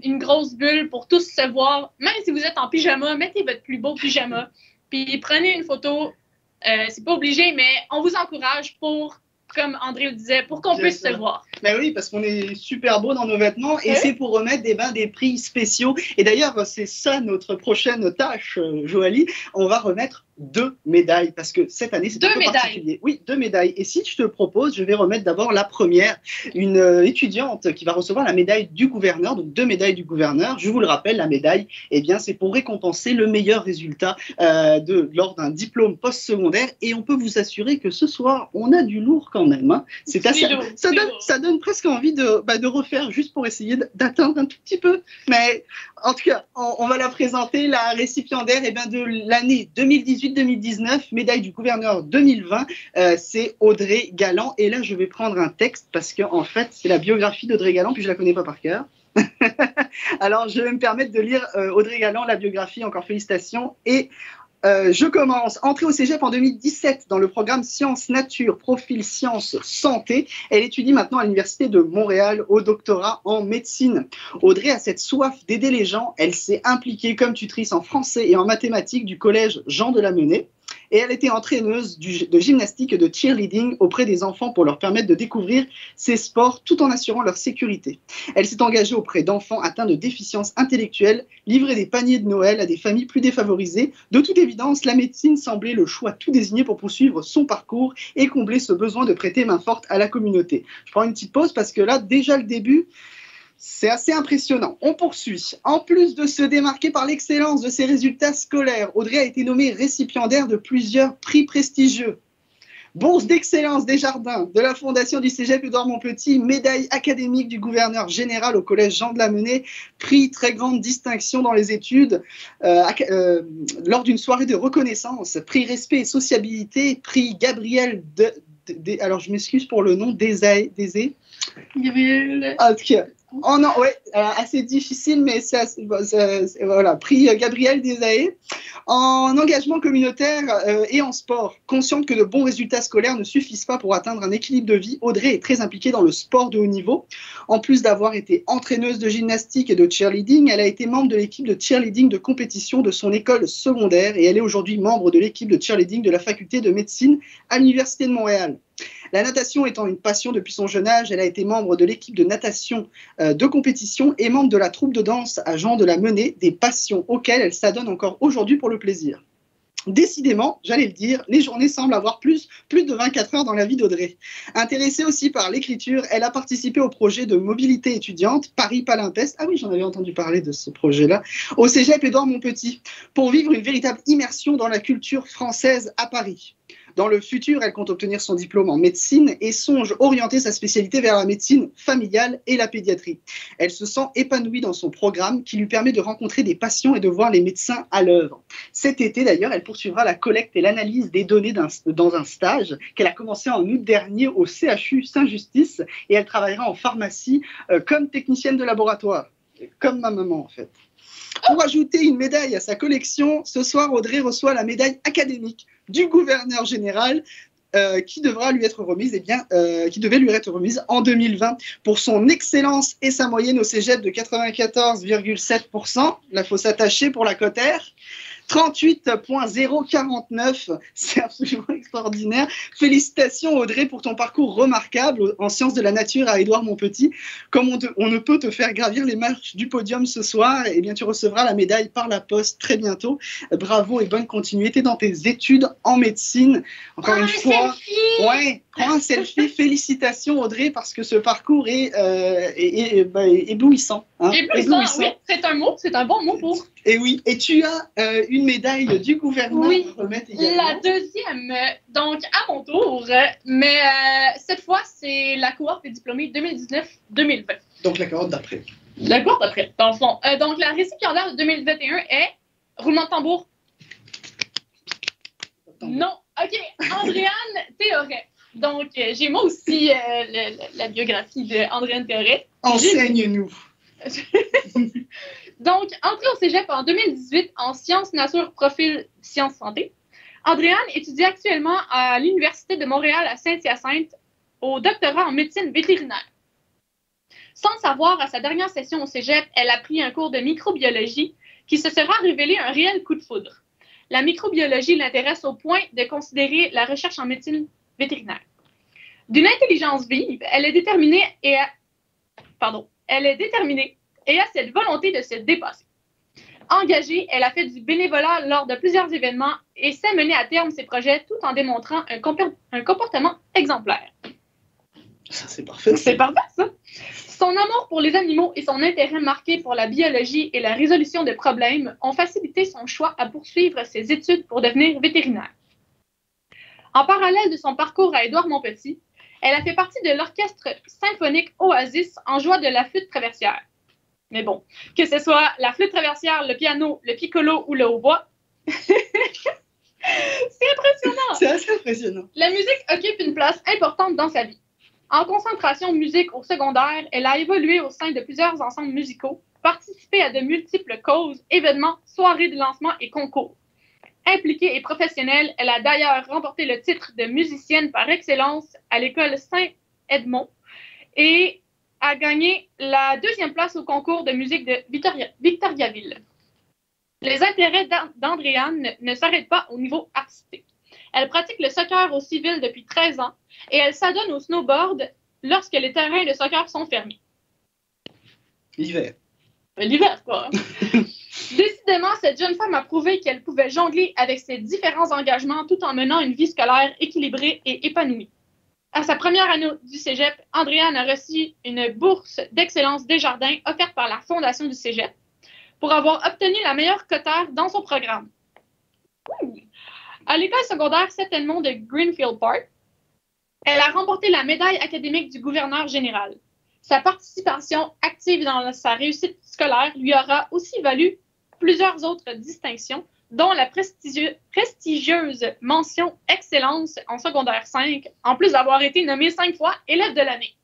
une grosse bulle pour tous se voir. Même si vous êtes en pyjama, mettez votre plus beau pyjama. Puis prenez une photo. C'est pas obligé, mais on vous encourage pour, comme André le disait, pour qu'on puisse se voir. Ben oui, parce qu'on est super beau dans nos vêtements et c'est pour remettre des prix spéciaux. Et d'ailleurs, c'est ça notre prochaine tâche, Joalie. On va remettre 2 médailles parce que cette année, c'est un peu particulier. Oui, 2 médailles. Et si je te propose, je vais remettre d'abord la première, une étudiante qui va recevoir la médaille du gouverneur, donc 2 médailles du gouverneur. Je vous le rappelle, la médaille, eh bien, c'est pour récompenser le meilleur résultat lors d'un diplôme postsecondaire. Et on peut vous assurer que ce soir, on a du lourd quand même. Hein. C'est assez, ça donne presque envie de refaire juste pour essayer d'atteindre un tout petit peu. Mais en tout cas, on va la présenter, la récipiendaire de l'année 2018-2019, médaille du gouverneur 2020, c'est Audrey Galland. Et là, je vais prendre un texte parce qu'en fait, c'est la biographie d'Audrey Galland, puis je ne la connais pas par cœur. Alors, je vais me permettre de lire Audrey Galland, la biographie, encore félicitations. Et je commence. Entrée au cégep en 2017 dans le programme Sciences Nature, profil Sciences Santé. Elle étudie maintenant à l'Université de Montréal au doctorat en médecine. Audrey a cette soif d'aider les gens. Elle s'est impliquée comme tutrice en français et en mathématiques du collège Jean de la Menée. Et elle était entraîneuse de gymnastique et de cheerleading auprès des enfants pour leur permettre de découvrir ces sports tout en assurant leur sécurité. Elle s'est engagée auprès d'enfants atteints de déficience intellectuelle, livrer des paniers de Noël à des familles plus défavorisées. De toute évidence, la médecine semblait le choix tout désigné pour poursuivre son parcours et combler ce besoin de prêter main forte à la communauté. Je prends une petite pause parce que là, déjà le début, c'est assez impressionnant. On poursuit. En plus de se démarquer par l'excellence de ses résultats scolaires, Audrey a été nommée récipiendaire de plusieurs prix prestigieux. Bourse d'excellence des jardins de la Fondation du Cégep Édouard Montpetit, médaille académique du gouverneur général au collège Jean de la Menée, prix très grande distinction dans les études, lors d'une soirée de reconnaissance, prix respect et sociabilité, prix Gabriel alors je m'excuse pour le nom, Désé. Gabriel. Oh non, ouais, assez difficile, mais voilà, prix Gabriel Desaé. En engagement communautaire et en sport, consciente que de bons résultats scolaires ne suffisent pas pour atteindre un équilibre de vie, Audrey est très impliquée dans le sport de haut niveau. En plus d'avoir été entraîneuse de gymnastique et de cheerleading, elle a été membre de l'équipe de cheerleading de compétition de son école secondaire et elle est aujourd'hui membre de l'équipe de cheerleading de la faculté de médecine à l'Université de Montréal. La natation étant une passion depuis son jeune âge, elle a été membre de l'équipe de natation de compétition et membre de la troupe de danse à Jean de la Menée, des passions auxquelles elle s'adonne encore aujourd'hui pour le plaisir. Décidément, j'allais le dire, les journées semblent avoir plus de 24 heures dans la vie d'Audrey. Intéressée aussi par l'écriture, elle a participé au projet de mobilité étudiante Paris-Palimpest. Ah oui, j'en avais entendu parler de ce projet-là. Au Cégep Édouard Montpetit, pour vivre une véritable immersion dans la culture française à Paris. Dans le futur, elle compte obtenir son diplôme en médecine et songe orienter sa spécialité vers la médecine familiale et la pédiatrie. Elle se sent épanouie dans son programme qui lui permet de rencontrer des patients et de voir les médecins à l'œuvre. Cet été, d'ailleurs, elle poursuivra la collecte et l'analyse des données dans un stage qu'elle a commencé en août dernier au CHU Saint-Justice et elle travaillera en pharmacie comme technicienne de laboratoire, comme ma maman en fait. Pour ajouter une médaille à sa collection, ce soir, Audrey reçoit la médaille académique du gouverneur général qui devra lui être remise, qui devait lui être remise en 2020 pour son excellence et sa moyenne au cégep de 94,7%. Là, il faut s'attacher pour la cotère. 38.049, c'est absolument extraordinaire. Félicitations Audrey pour ton parcours remarquable en sciences de la nature à Édouard-Montpetit. Comme on ne peut te faire gravir les marches du podium ce soir, eh bien tu recevras la médaille par la poste très bientôt. Bravo et bonne continuité dans tes études en médecine. Encore une fois, prends un selfie. Félicitations Audrey parce que ce parcours est éblouissant. Hein, éblouissant, oui, c'est un bon mot pour. Et oui, et tu as une médaille du gouverneur à remettre également. La deuxième, donc à mon tour, mais cette fois, c'est la cohorte des diplômés 2019-2020. Donc la cohorte d'après. La cohorte d'après, dans le fond. Donc la récipiendaire de 2021 est, roulement de tambour. Non, OK, Andréane Théoret. Donc, j'ai moi aussi la biographie d'Andréane Théoret. Enseigne-nous. Donc, entrée au cégep en 2018 en sciences nature profil sciences santé. Andréane étudie actuellement à l'Université de Montréal à Saint-Hyacinthe au doctorat en médecine vétérinaire. Sans le savoir, à sa dernière session au cégep, elle a pris un cours de microbiologie qui se sera révélé un réel coup de foudre. La microbiologie l'intéresse au point de considérer la recherche en médecine vétérinaire. D'une intelligence vive, elle est déterminée et a cette volonté de se dépasser. Engagée, elle a fait du bénévolat lors de plusieurs événements et sait mener à terme ses projets tout en démontrant un comportement exemplaire. Ça, c'est parfait. C'est parfait, ça. Son amour pour les animaux et son intérêt marqué pour la biologie et la résolution de problèmes ont facilité son choix à poursuivre ses études pour devenir vétérinaire. En parallèle de son parcours à Édouard-Montpetit, elle a fait partie de l'orchestre symphonique Oasis en jouant de la flûte traversière. Mais bon, que ce soit la flûte traversière, le piano, le piccolo ou le hautbois, c'est impressionnant. C'est assez impressionnant. La musique occupe une place importante dans sa vie. En concentration musique au secondaire, elle a évolué au sein de plusieurs ensembles musicaux, participé à de multiples causes, événements, soirées de lancement et concours. Impliquée et professionnelle, elle a d'ailleurs remporté le titre de musicienne par excellence à l'école Saint-Edmond et a gagné la 2e place au concours de musique de Victoriaville. Les intérêts d'Andréane ne s'arrêtent pas au niveau artistique. Elle pratique le soccer au civil depuis 13 ans et elle s'adonne au snowboard lorsque les terrains de soccer sont fermés. L'hiver. L'hiver, quoi. Décidément, cette jeune femme a prouvé qu'elle pouvait jongler avec ses différents engagements tout en menant une vie scolaire équilibrée et épanouie. À sa première année du cégep, Andréane a reçu une bourse d'excellence Desjardins offerte par la Fondation du cégep pour avoir obtenu la meilleure cotère dans son programme. À l'école secondaire Saint-Edmond de Greenfield Park, elle a remporté la médaille académique du gouverneur général. Sa participation active dans sa réussite scolaire lui aura aussi valu plusieurs autres distinctions, dont la prestigieuse mention Excellence en secondaire 5, en plus d'avoir été nommée 5 fois élève de l'année.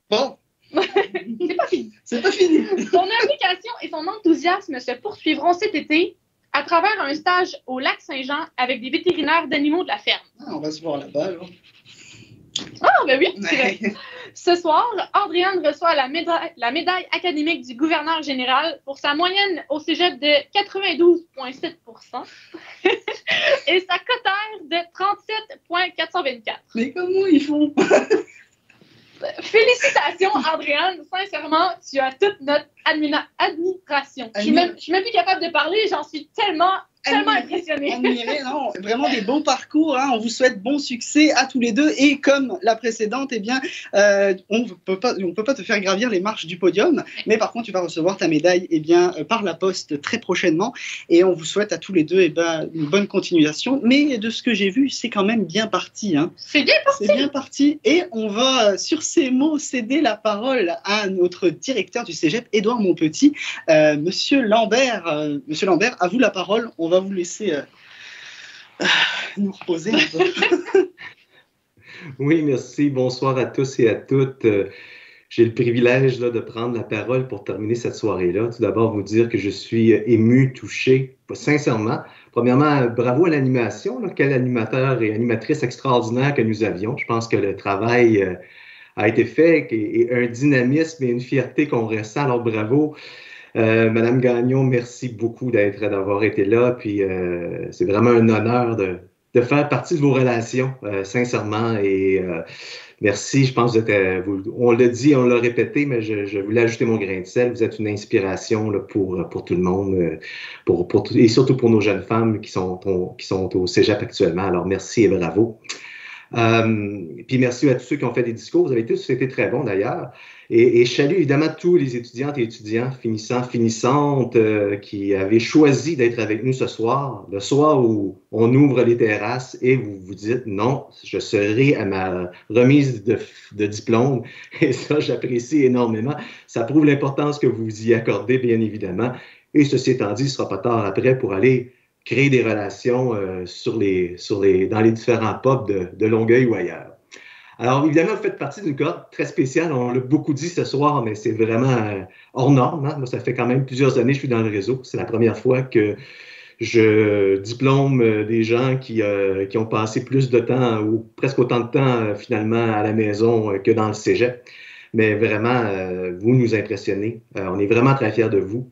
Bon. C'est pas fini. C'est pas fini. Son implication et son enthousiasme se poursuivront cet été à travers un stage au lac Saint-Jean avec des vétérinaires d'animaux de la ferme. Ah, on va se voir là-bas, là. Ah, ben oui, c'est vrai. Ce soir, Andréane reçoit la médaille académique du gouverneur général pour sa moyenne au cégep de 92,7% et sa cotère de 37,424. Mais comment ils font? Félicitations, Andréane. Sincèrement, tu as toute notre admiration. Je suis même plus capable de parler, j'en suis tellement impressionnée. Admiré, non, vraiment des beaux parcours. Hein. On vous souhaite bon succès à tous les deux. Et comme la précédente, eh bien, on ne peut pas te faire gravir les marches du podium. Mais par contre, tu vas recevoir ta médaille eh bien, par la poste très prochainement. Et on vous souhaite à tous les deux eh bien, une bonne continuation. Mais de ce que j'ai vu, c'est quand même bien parti. Hein. C'est bien parti. C'est bien parti. Et on va, sur ces mots, céder la parole à notre directeur du Cégep, Édouard Montpetit. Monsieur Lambert, à vous la parole. On va vous laisser nous reposer un peu. Oui, merci. Bonsoir à tous et à toutes. J'ai le privilège là, de prendre la parole pour terminer cette soirée-là. Tout d'abord, vous dire que je suis ému, touché, sincèrement. Premièrement, bravo à l'animation. Quel animateur et animatrice extraordinaire que nous avions. Je pense que le travail a été fait et un dynamisme et une fierté qu'on ressent. Alors, bravo. Madame Gagnon, merci beaucoup d'avoir été là. Puis c'est vraiment un honneur de faire partie de vos relations, sincèrement. Et merci, je pense que on l'a dit, on l'a répété, mais je voulais ajouter mon grain de sel. Vous êtes une inspiration là, pour tout le monde, et surtout pour nos jeunes femmes qui sont au Cégep actuellement. Alors merci et bravo. Puis merci à tous ceux qui ont fait des discours. Vous avez tous été très bons d'ailleurs. Et je salue évidemment tous les étudiantes et étudiants, finissantes, qui avaient choisi d'être avec nous ce soir, le soir où on ouvre les terrasses et vous vous dites non, je serai à ma remise de diplôme. Et ça, j'apprécie énormément. Ça prouve l'importance que vous y accordez, bien évidemment. Et ceci étant dit, ce ne sera pas tard après pour aller créer des relations dans les différents pubs de Longueuil ou ailleurs. Alors, évidemment, vous faites partie d'une cohorte très spéciale. On l'a beaucoup dit ce soir, mais c'est vraiment hors norme. Hein? Moi, ça fait quand même plusieurs années que je suis dans le réseau. C'est la première fois que je diplôme des gens qui ont passé plus de temps ou presque autant de temps finalement à la maison que dans le cégep. Mais vraiment, vous nous impressionnez. On est vraiment très fiers de vous.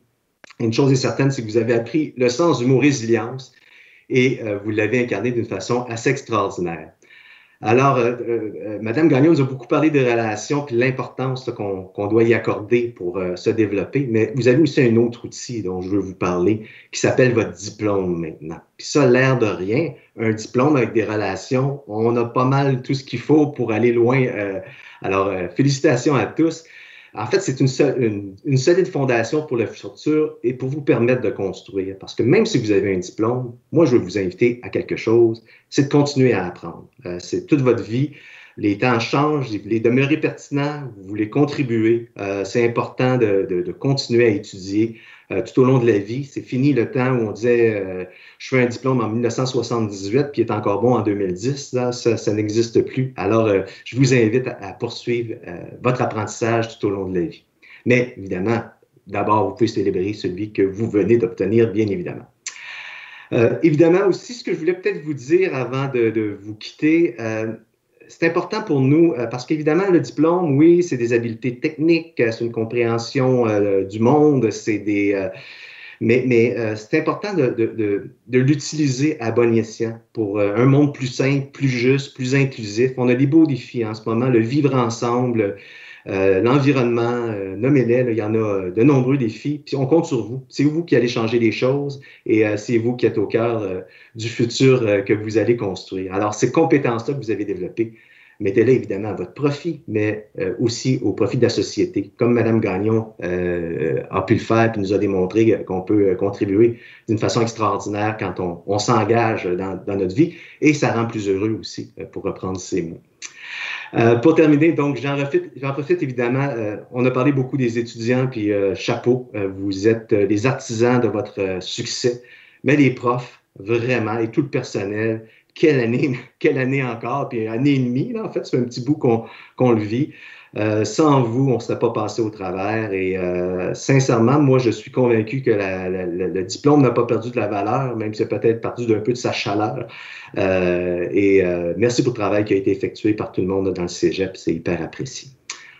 Une chose est certaine, c'est que vous avez appris le sens du mot résilience et vous l'avez incarné d'une façon assez extraordinaire. Alors, Madame Gagnon nous a beaucoup parlé des relations et l'importance qu'on doit y accorder pour se développer, mais vous avez aussi un autre outil dont je veux vous parler qui s'appelle votre diplôme maintenant. Puis ça, l'air de rien, un diplôme avec des relations, on a pas mal tout ce qu'il faut pour aller loin. Alors, félicitations à tous. En fait, c'est une solide fondation pour le futur et pour vous permettre de construire. Parce que même si vous avez un diplôme, moi, je veux vous inviter à quelque chose, c'est de continuer à apprendre. C'est toute votre vie. Les temps changent, vous voulez demeurer pertinent, vous voulez contribuer. C'est important de continuer à étudier tout au long de la vie. C'est fini le temps où on disait je fais un diplôme en 1978 puis il est encore bon en 2010. Là, ça n'existe plus. Alors, je vous invite à poursuivre votre apprentissage tout au long de la vie. Mais évidemment, d'abord, vous pouvez célébrer celui que vous venez d'obtenir, bien évidemment. Évidemment aussi, ce que je voulais peut-être vous dire avant de vous quitter, c'est important pour nous parce qu'évidemment, le diplôme, oui, c'est des habiletés techniques, c'est une compréhension du monde, mais c'est important de l'utiliser à bon escient pour un monde plus simple, plus juste, plus inclusif. On a des beaux défis en ce moment, le vivre ensemble, l'environnement, nommez-les, il y en a de nombreux défis. Puis on compte sur vous. C'est vous qui allez changer les choses et c'est vous qui êtes au cœur du futur que vous allez construire. Alors, ces compétences-là que vous avez développées, mettez-les évidemment à votre profit, mais aussi au profit de la société. Comme Mme Gagnon a pu le faire et nous a démontré qu'on peut contribuer d'une façon extraordinaire quand on s'engage dans notre vie et ça rend plus heureux aussi, pour reprendre ces mots. Pour terminer, donc, j'en profite évidemment, on a parlé beaucoup des étudiants, puis chapeau, vous êtes les artisans de votre succès, mais les profs, vraiment, et tout le personnel, quelle année encore, puis année et demie, là, en fait, c'est un petit bout qu'on le vit. Sans vous, on ne serait pas passé au travers et sincèrement, moi, je suis convaincu que le diplôme n'a pas perdu de la valeur, même si c'est peut-être perdu d'un peu de sa chaleur. Merci pour le travail qui a été effectué par tout le monde dans le cégep, c'est hyper apprécié.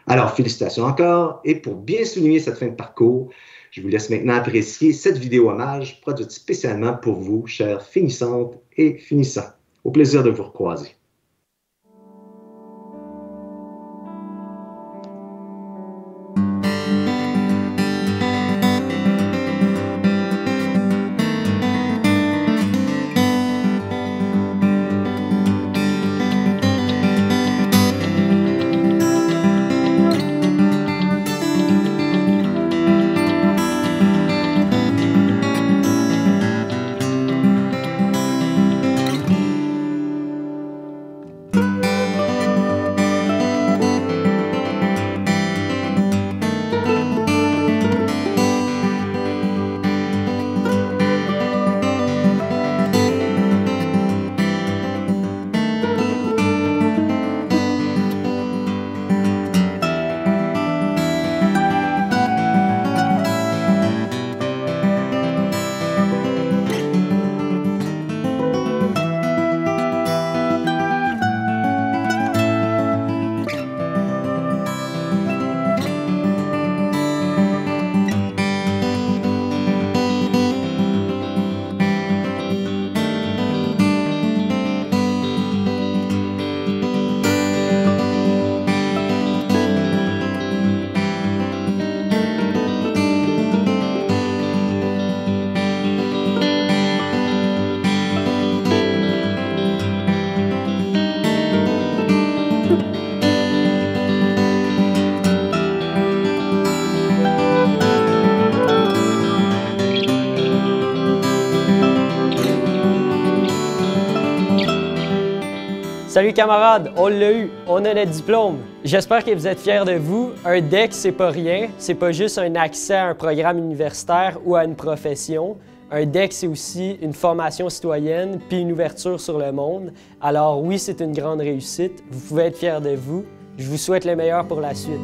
Alors, félicitations encore et pour bien souligner cette fin de parcours, je vous laisse maintenant apprécier cette vidéo hommage produite spécialement pour vous, chères finissantes et finissants. Au plaisir de vous recroiser. Salut camarades, on l'a eu, on a le diplôme. J'espère que vous êtes fiers de vous. Un DEC, c'est pas rien, c'est pas juste un accès à un programme universitaire ou à une profession. Un DEC, c'est aussi une formation citoyenne puis une ouverture sur le monde. Alors oui, c'est une grande réussite. Vous pouvez être fiers de vous. Je vous souhaite le meilleur pour la suite.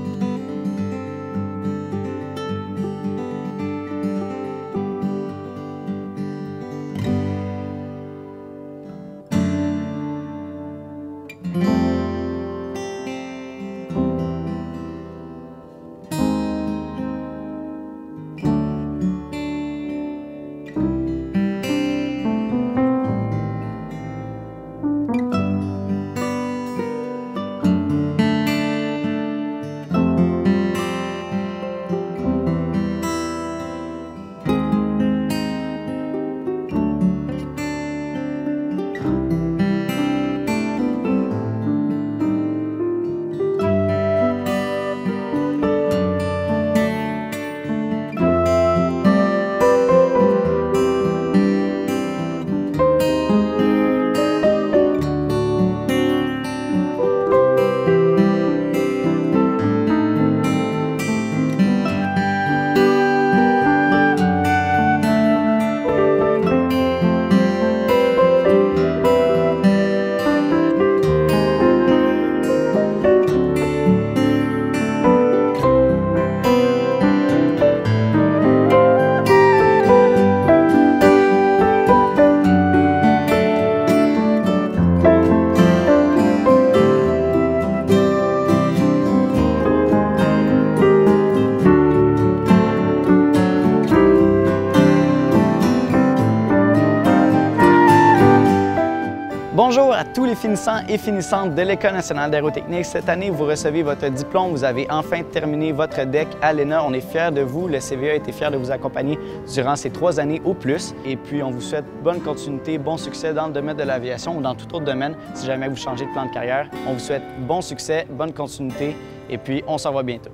Bonjour à tous les finissants et finissantes de l'École nationale d'aérotechnique. Cette année, vous recevez votre diplôme. Vous avez enfin terminé votre DEC à l'ENA. On est fiers de vous. Le CVA a été fier de vous accompagner durant ces 3 années au plus. Et puis, on vous souhaite bonne continuité, bon succès dans le domaine de l'aviation ou dans tout autre domaine si jamais vous changez de plan de carrière. On vous souhaite bon succès, bonne continuité et puis on se revoit bientôt.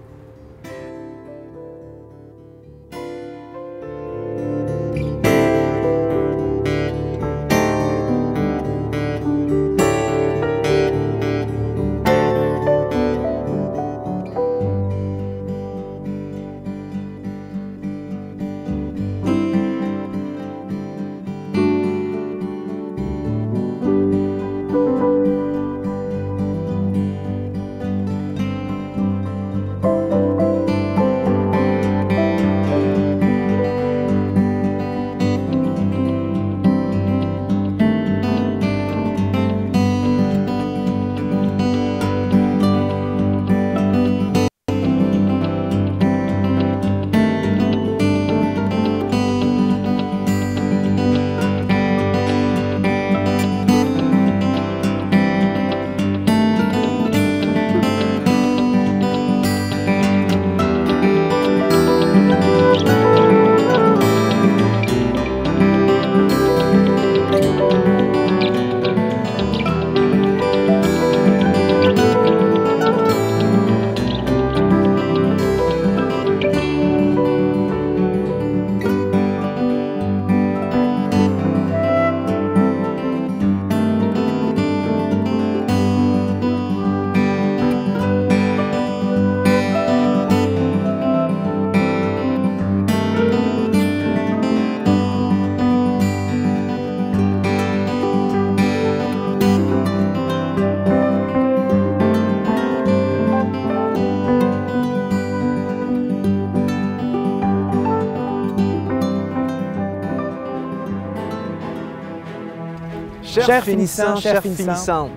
Chers finissants, chères finissantes,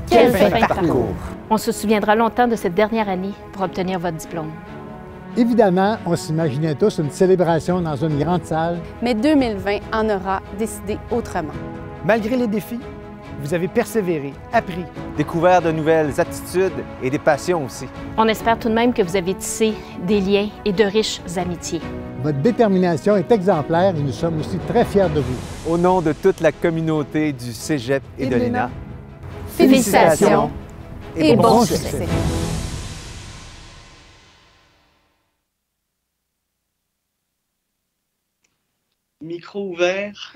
quelle fin de parcours! On se souviendra longtemps de cette dernière année pour obtenir votre diplôme. Évidemment, on s'imaginait tous une célébration dans une grande salle. Mais 2020 en aura décidé autrement. Malgré les défis, vous avez persévéré, appris, découvert de nouvelles aptitudes et des passions aussi. On espère tout de même que vous avez tissé des liens et de riches amitiés. Votre détermination est exemplaire et nous sommes aussi très fiers de vous. Au nom de toute la communauté du Cégep et de l'ENA, félicitations et bon succès! micro ouvert.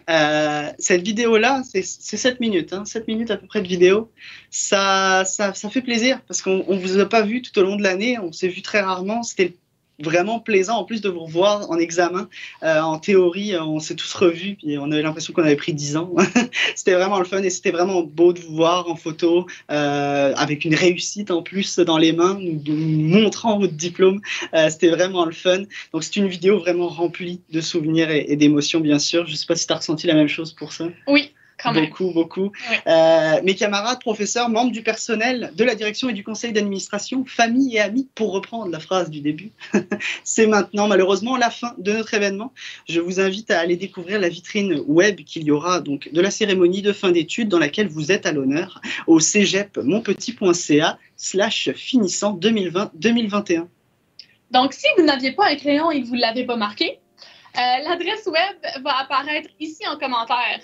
Cette vidéo-là, c'est 7 minutes, 7 minutes à peu près de vidéo. Ça fait plaisir parce qu'on ne vous a pas vu tout au long de l'année, on s'est vu très rarement. C'était vraiment plaisant en plus de vous revoir en examen. En théorie, on s'est tous revus et on avait l'impression qu'on avait pris 10 ans. C'était vraiment le fun et c'était vraiment beau de vous voir en photo avec une réussite en plus dans les mains, nous montrant votre diplôme. C'était vraiment le fun. Donc c'est une vidéo vraiment remplie de souvenirs et d'émotions bien sûr. Je ne sais pas si tu as ressenti la même chose pour ça. Oui. Beaucoup. Oui. Mes camarades, professeurs, membres du personnel, de la direction et du conseil d'administration, famille et amis, pour reprendre la phrase du début, c'est maintenant malheureusement la fin de notre événement. Je vous invite à aller découvrir la vitrine web qu'il y aura donc de la cérémonie de fin d'études dans laquelle vous êtes à l'honneur au cégep-monpetit.ca/finissant 2020-2021. Donc, si vous n'aviez pas un crayon et que vous ne l'avez pas marqué, l'adresse web va apparaître ici en commentaire.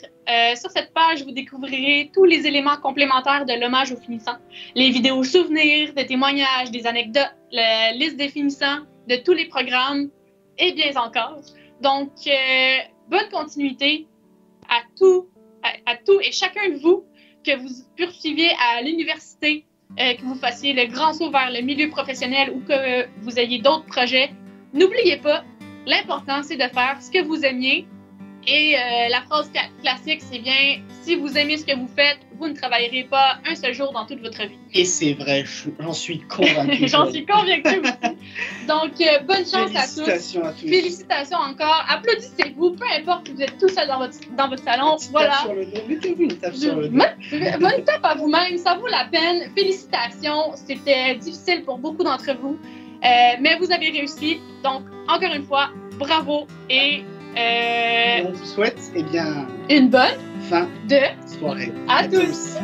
Sur cette page, vous découvrirez tous les éléments complémentaires de l'hommage aux finissants. Les vidéos souvenirs, des témoignages, des anecdotes, la liste des finissants, de tous les programmes et bien encore. Donc, bonne continuité à tout et chacun de vous, que vous poursuiviez à l'université, que vous fassiez le grand saut vers le milieu professionnel ou que vous ayez d'autres projets. N'oubliez pas, l'important, c'est de faire ce que vous aimiez. Et la phrase classique, c'est bien, si vous aimez ce que vous faites, vous ne travaillerez pas un seul jour dans toute votre vie. Et c'est vrai, j'en suis convaincue. J'en suis convaincue aussi. Donc, bonne chance à tous. Félicitations encore. Applaudissez-vous, peu importe que vous êtes tout seul dans votre salon. Voilà. Sur le dos. Mettez-vous une tape sur le dos. Bonne tape à vous-même, ça vaut la peine. Félicitations, c'était difficile pour beaucoup d'entre vous. Mais vous avez réussi. Donc, encore une fois, bravo et on vous souhaite une bonne fin de soirée à tous.